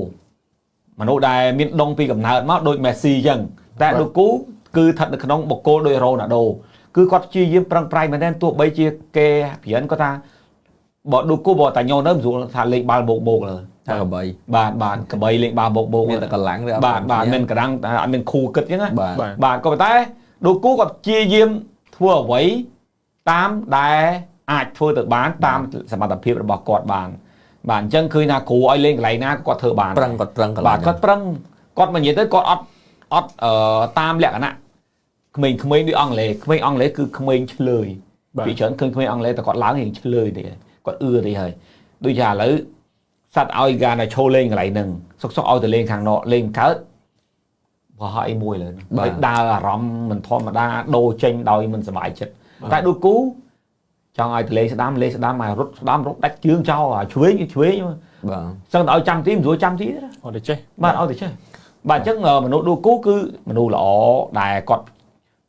S4: មនុស្សដែលមានដងពីកំណើតមកដូច Messi អញ្ចឹងតែឌូគូគឺស្ថិតនៅក្នុងបុគ្គលដូចរ៉ូណាល់ដូគឺគាត់ព្យាយាមប្រឹងប្រែងមែនទែនទោះបីជាគេព្រានគាត់ថាបើឌូគូបើតាញោនៅមិនស្រួលថាលេងបាល់បោកលើ
S3: ថាកបី
S4: បាទកបីលេងបាល់បោក
S3: មានតែកម្លាំងឬអត់
S4: បាទមានកម្លាំងតែអត់មានគូគិតអញ្ចឹងណា
S3: បាទ
S4: បាទក៏ប៉ុន្តែឌូគូគាត់ព្យាយាមធ្វើអ្វីតាមដែលអាចធ្វើទៅបានតាមសមត្ថភាពរបស់គាត់បានបាទអញ្ចឹងឃើញថាគ្រូឲ្យលេងកន្លែងណាគាត់ធ្វើបាន
S3: ប្រឹងគាត់ប្រឹងកន្លែ
S4: បាទ
S3: ង
S4: គាត់ប្រឹងគាត់មកនិយាយទៅគាត់អត់តាមលក្ខណៈក្មេងៗដូចអង់គ្លេសក្មេងអង់គ្លេសគឺក្មេងឆ្លើយពីច្រើនឃើញក្មេងអង់គ្លេសតែគាត់ឡើងរៀងឆ្លើយទេគាត់ទៅហើយដូចជាឥឡូវសัตว์ឲ្យការណាឈោលេងកន្លែងហ្នឹងសុកឲ្យទៅលេងខាងណកលេងកើតប្រហែលអីមួយលើហើយដើរអារម្មណ៍មិនធម្មតាដូរចេញដោយមិនសប្បាយចិត្តតែឌូគូចង់ឲ្យទៅលេងស្ដាំមករត់ស្ដាំរត់ដាច់ជើងចោលអាឆ្វេង
S3: បាទ
S4: សឹងតែឲ្យចាំទីមិនស្រួលចាំទីទេ
S2: អត់ទៅចេះ
S4: បាទឲ្យទៅចេះបាទអញ្ចឹងមនុស្សឌូគូគឺមនុស្សល្អដែលគាត់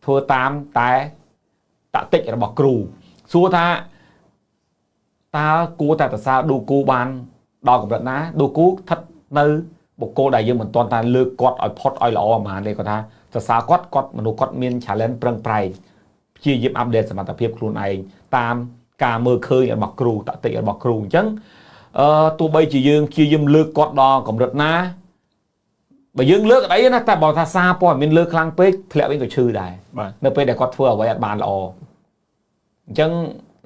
S4: ធ្វើតាមតែតាក់ទិចរបស់គ្រូសួរថាតើគួរតែប្រសើរឌូគូបានដល់កម្រិតណាឌូគូស្ថិតនៅបុគ្គលដែលយើងមិនទាន់តែលើកគាត់ឲ្យផុតឲ្យល្អប្រហែលទេគាត់ថាសរសើរគាត់មនុស្សគាត់មាន challenge ប្រឹងប្រែងព្យាយាមអាប់ដេតសមត្ថភាពខ្លួនឯងតាមការមើលឃើញរបស់គ្រូតាក់ទិចរបស់គ្រូអញ្ចឹងទោះបីជាយើងព្យាយាមលើកគាត់ដល់កម្រិតណាបើយើងលើកអីណាតែបើថាសារព័ត៌មានលើកខ្លាំងពេកធ្លាក់វិញក៏ឈឺដែរ
S2: បាទ
S4: នៅពេលដែលគាត់ធ្វើអ្វីអត់បានល្អអញ្ចឹង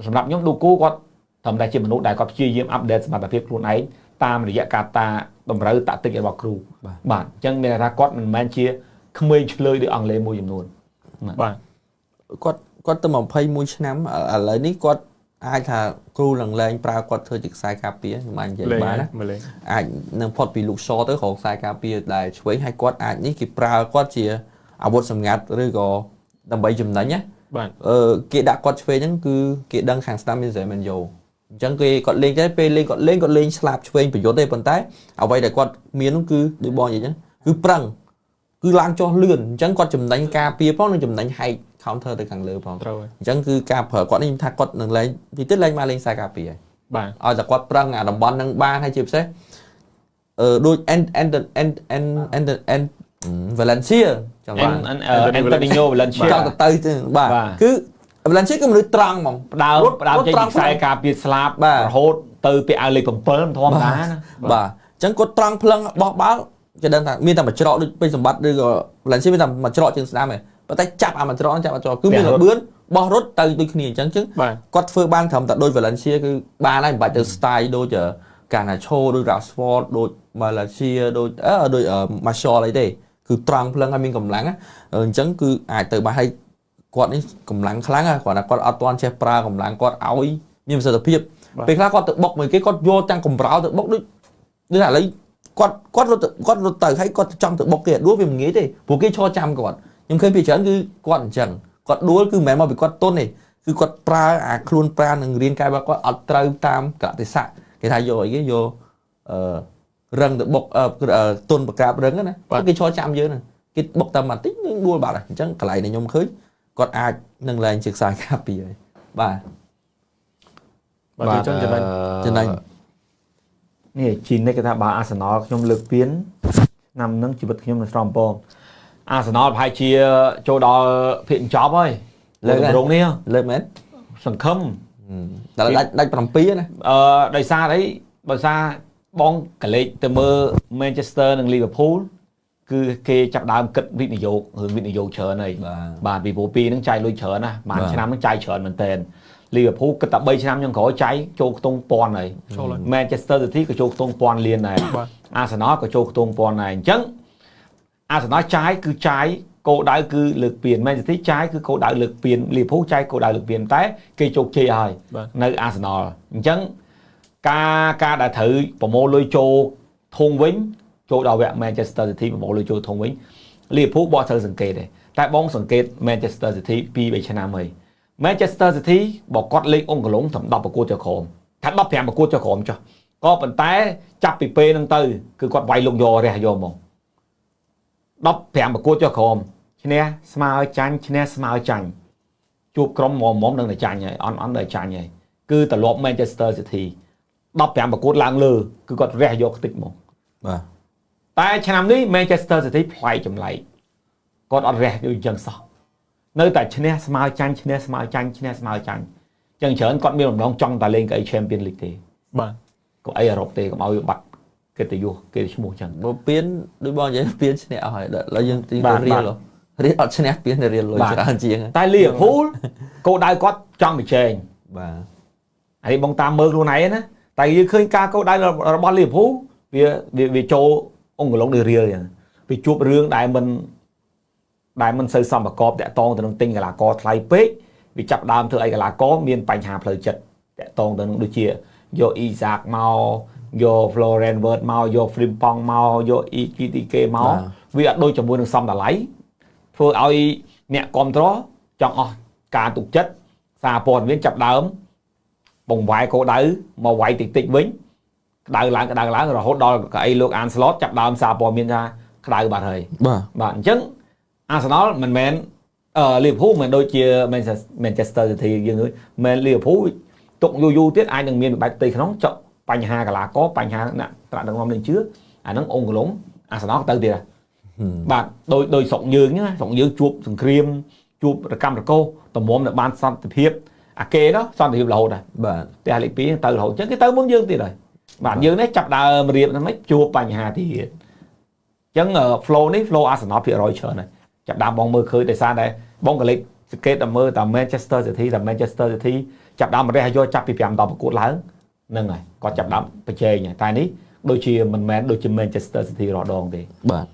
S4: សម្រាប់ខ្ញុំឌូគូគាត់ត្រឹមតែជាមនុស្សដែលគាត់ព្យាយាមអាប់ដេតសមត្ថភាពខ្លួនឯងតាមរយៈការតម្រូវតាក់ទិចរបស់គ្រូបាទអញ្ចឹងមានន័យថាគាត់មិនមែនជាក្មេងឆ្លើយដូចអង់គ្លេសមួយចំនួន
S2: បាទ
S3: គាត់ទៅ21ឆ្នាំឥឡូវនេះគាត់អាចថាគ្រូឡើងលែងប្រើគាត់ធ្វើជាខ្សែការពារខ្ញុំអាចនិយាយបានណា
S2: លេង
S3: អាចនឹងផុតពី look short ទៅក្រោមខ្សែការពារដែលឆ្វេងឲ្យគាត់អាចនេះគេប្រើគាត់ជាអាវុធសម្ងាត់ឬក៏ដើម្បីចំណេញណា
S2: បាទ
S3: គេដាក់គាត់ឆ្វេងហ្នឹងគឺគេដឹងខាងស្ដាំមានមិនយកអញ្ចឹងគេគាត់លេងតែពេលលេងគាត់លេងស្លាប់ឆ្វេងប្រយុទ្ធទេប៉ុន្តែអ្វីដែលគាត់មាននោះគឺដូចបងនិយាយអញ្ចឹងគឺប្រឹងគឺឡើងចុះលឿនអញ្ចឹងគាត់ចំណេញការពារផងនិងចំណេញហែក counter ទៅខាងលើផង
S2: ត្រូវហើយ
S3: អញ្ចឹងគឺការប្រើគាត់នេះខ្ញុំថាគាត់នឹងលេងទីទៀតលេងមកលេងខ្សែការពារហើយ
S2: បាទ
S3: ឲ្យតែគាត់ប្រឹងអាតំបន់ហ្នឹងបានហើយជាពិសេសដូច Valencia ចង់បាន
S4: Antonio Valencia
S3: ចង់ទៅបាទគឺ Valencia គឺមនុស្សត្រង់ហ្មង
S4: ផ្ដើមចេញពីខ្សែការពារស្លាប់រហូតទៅពាក់អាវលេខ7ធម្មតាណា
S3: បាទអញ្ចឹងគាត់ត្រង់ភ្លឹងបោះបាល់គេដឹងថាមានតែមួយច្រកដូចពេញសម្បត្តិឬក៏ Valencia មានតែមួយច្រកជើងស្ដាំទេប៉ុន្តែចាប់អាមួយច្រកគឺមានលបឿនបោះរត់ទៅដូចគ្នាអញ្ចឹងគាត់ធ្វើបានត្រឹមតែដូច Valencia គឺបានហើយមិនបាច់ទៅ style ដូច Garnacho ដូច Rashford ដូច Valencia ដូចMartial អីទេគឺត្រង់ភ្លឹងហើយមានកម្លាំងអញ្ចឹងគឺអាចទៅបានហើយគាត់នេះកម្លាំងខ្លាំងគាត់ថាគាត់អត់ទាន់ចេះប្រើកម្លាំងគាត់ឲ្យមានប្រសិទ្ធភាពពេលខ្លះគាត់ទៅបុកមួយគេគាត់យកទាំងកំប្រោទៅបុកដូចឥឡូវគាត់រត់ទៅហើយគាត់ចង់ទៅបុកគេអត់ដួលវាមិនងាយទេព្រោះគេឈរចាំគាត់ខ្ញុំឃើញពីច្រើនគឺគាត់អញ្ចឹងគាត់ដួលគឺមិនមែនមកពីគាត់ទុនទេគឺគាត់ប្រើអាខ្លួនប្រាណនឹងរៀនកាយរបស់គាត់អត់ត្រូវតាមកតិសៈគេថាយកអីគេយករឹងទៅបុកទុនប្រក្រាបរឹងណាគេឈរចាំយើងហ្នឹងគេបុកតែបន្តិចនឹងដួលបាត់ហើយអញ្ចឹងកន្លែងនេះខ្ញុំឃើញគាត់អាចនឹងឡើងជាខ្សែការពារហើយបាទ
S2: បាទចឹងចំណេញ
S4: នេះជីនិចគេថាបើអាសនលខ្ញុំលើកពានឆ្នាំហ្នឹងជីវិតខ្ញុំនៅស្រំពងអាសនលប្រហែលជាចូលដល់ភាគចប់ហើយលើករងនេះ
S3: លើមែន
S4: សង្ឃឹម
S3: ដល់ដាច់7ណា
S4: ដោយសារអីបើសារបងកលេចទៅមើល Manchester និង Liverpool គឺគេចាប់ដើមគិតវិនិយោគរឿងវិនិយោគច្រើនហើយបាទពីព្រោះពីហ្នឹងចាយលុយច្រើនណាមួយឆ្នាំហ្នឹងចាយច្រើនមែនតើ Liverpool គិតតែ3ឆ្នាំចុងក្រោយចាយចូលខ្ទង់ពាន់ហើយ Manchester City ក៏ចូលខ្ទង់ពាន់លានដែរ Arsenal ក៏ចូលខ្ទង់ពាន់ដែរអញ្ចឹង Arsenal tráiគឺចាយគោលដៅគឺលើកពាន Man City ចាយគឺគោលដៅលើកពាន Liverpool ចាយគោលដៅលើកពានតែគេជោគជ័យហើយនៅ Arsenal អញ្ចឹងការដែលត្រូវប្រមូលលុយចូលធុងវិញចូលដល់វគ្គ Manchester City ប្រមូលលុយចូលធុងវិញ Liverpool បោះត្រូវសង្កេតដែរតែបងសង្កេត Manchester City 2-3 ឆ្នាំហើយ Manchester City បើគាត់លេខអង្គឡុងត្រឹម10ប្រកួតចុះក្រោមថា15ប្រកួតចុះក្រោមចុះក៏ប៉ុន្តែចាប់ពីពេលហ្នឹងទៅគឺគាត់វាយលុកយករះយកហ្មង15ប្រកួតចុះក្រោមឈ្នះស្មើចាញ់ឈ្នះស្មើចាញ់ជួបក្រុមមុំនឹងតែចាញ់ហើយអន់តែចាញ់ហើយគឺត្រឡប់ Manchester City 15ប្រកួតឡើងលើគឺគាត់រះយកខ្ទេចហ្មង
S3: បាទ
S4: តែឆ្នាំនេះ Manchester City ផ្លែកចម្លែកគាត់អត់រះដូចអញ្ចឹងសោះនៅតែឈ្នះស្មើចាញ់ឈ្នះស្មើចាញ់ឈ្នះស្មើចាញ់អញ្ចឹងច្រើនគាត់មានបំណងចង់តែលេងកៅអី Champions League ទេ
S2: បាទ
S4: កុំអីអឺរ៉ុបទេកុំឲ្យបាត់កិត្តិយសគេឈ្មោះអញ្ចឹង
S3: បើពៀនដូចបងនិយាយពៀនឈ្នះអស់ហើយដល់យើងទីរៀលអត់ឈ្នះពៀនតែរៀលលុយច្រើនជាង
S4: តែ Liverpool គោលដៅគាត់ចង់បញ្ចេញ
S3: បាទ
S4: ហើយបងតាមមើលខ្លួនឯងណាតែយើងឃើញការគោលដៅរបស់ Liverpool វាចូលអង្គឡុងដូចរៀលអញ្ចឹងវាជួបរឿងដែលមិនសូវសមប្រកបតាក់តងទៅនឹងទិញកីឡាករថ្លៃពេកវាចាប់ដើមធ្វើឲ្យកីឡាករមានបញ្ហាផ្លូវចិត្តតាក់តងទៅនឹងដូចជាយក Isaac មកយក Florian Wirtz មកយក Frimpong មកយក ETK មកវាអត់ដូចជាមួយនឹងសំដលៃធ្វើឲ្យអ្នកគ្រប់គ្រងចង់អស់ការទុកចិត្តសារព័ត៌មានចាប់ដើមបង្វែរគោលដៅមកវាយតិចវិញក្តៅឡើងរហូតដល់កៅអីលោក Ancelotti ចាប់ដើមសារព័ត៌មានថាក្តៅបាត់ហើយបាទអញ្ចឹង Arsenal មិនមែនLiverpool មិនដូចជា Manchester City យើងមែន Liverpool ទុកយូរទៀតអាចនឹងមានបែបផ្ទៃក្នុងចុកបញ្ហាកីឡាករបញ្ហាអ្នកត្រាក់ដឹកនាំលេងជឿអាហ្នឹងអង្គឡុង Arsenal ទៅទៀតបាទដោយស្រុកយើងណាស្រុកយើងជួបសង្គ្រាមជួបរកម្មរកោសតម្រាំនៅបានសន្តិភាពអាគេនោះសន្តិភាពរហូតដែរ
S3: បាទ
S4: ផ្ទះលេខ2ទៅរហូតអញ្ចឹងគេទៅមុនយើងទៀតហើយបាទយើងនេះចាប់ដើមរៀបហ្នឹងជួបបញ្ហាទៀតអញ្ចឹង flow Arsenal ភាគរយច្រើនហើយចាប់ដើមបងមើលឃើញដោយសារតែបងក៏លេខសង្កេតតែមើលតែ Manchester City ចាប់ដើមរះយកចាប់ពី5ដល់ប្រកួតឡើងហ្នឹងហើយគាត់ចាប់ដើមប្រជែងតែនេះដូចជាមិនមែនដូចជា Manchester City រដងទេ
S3: បាទ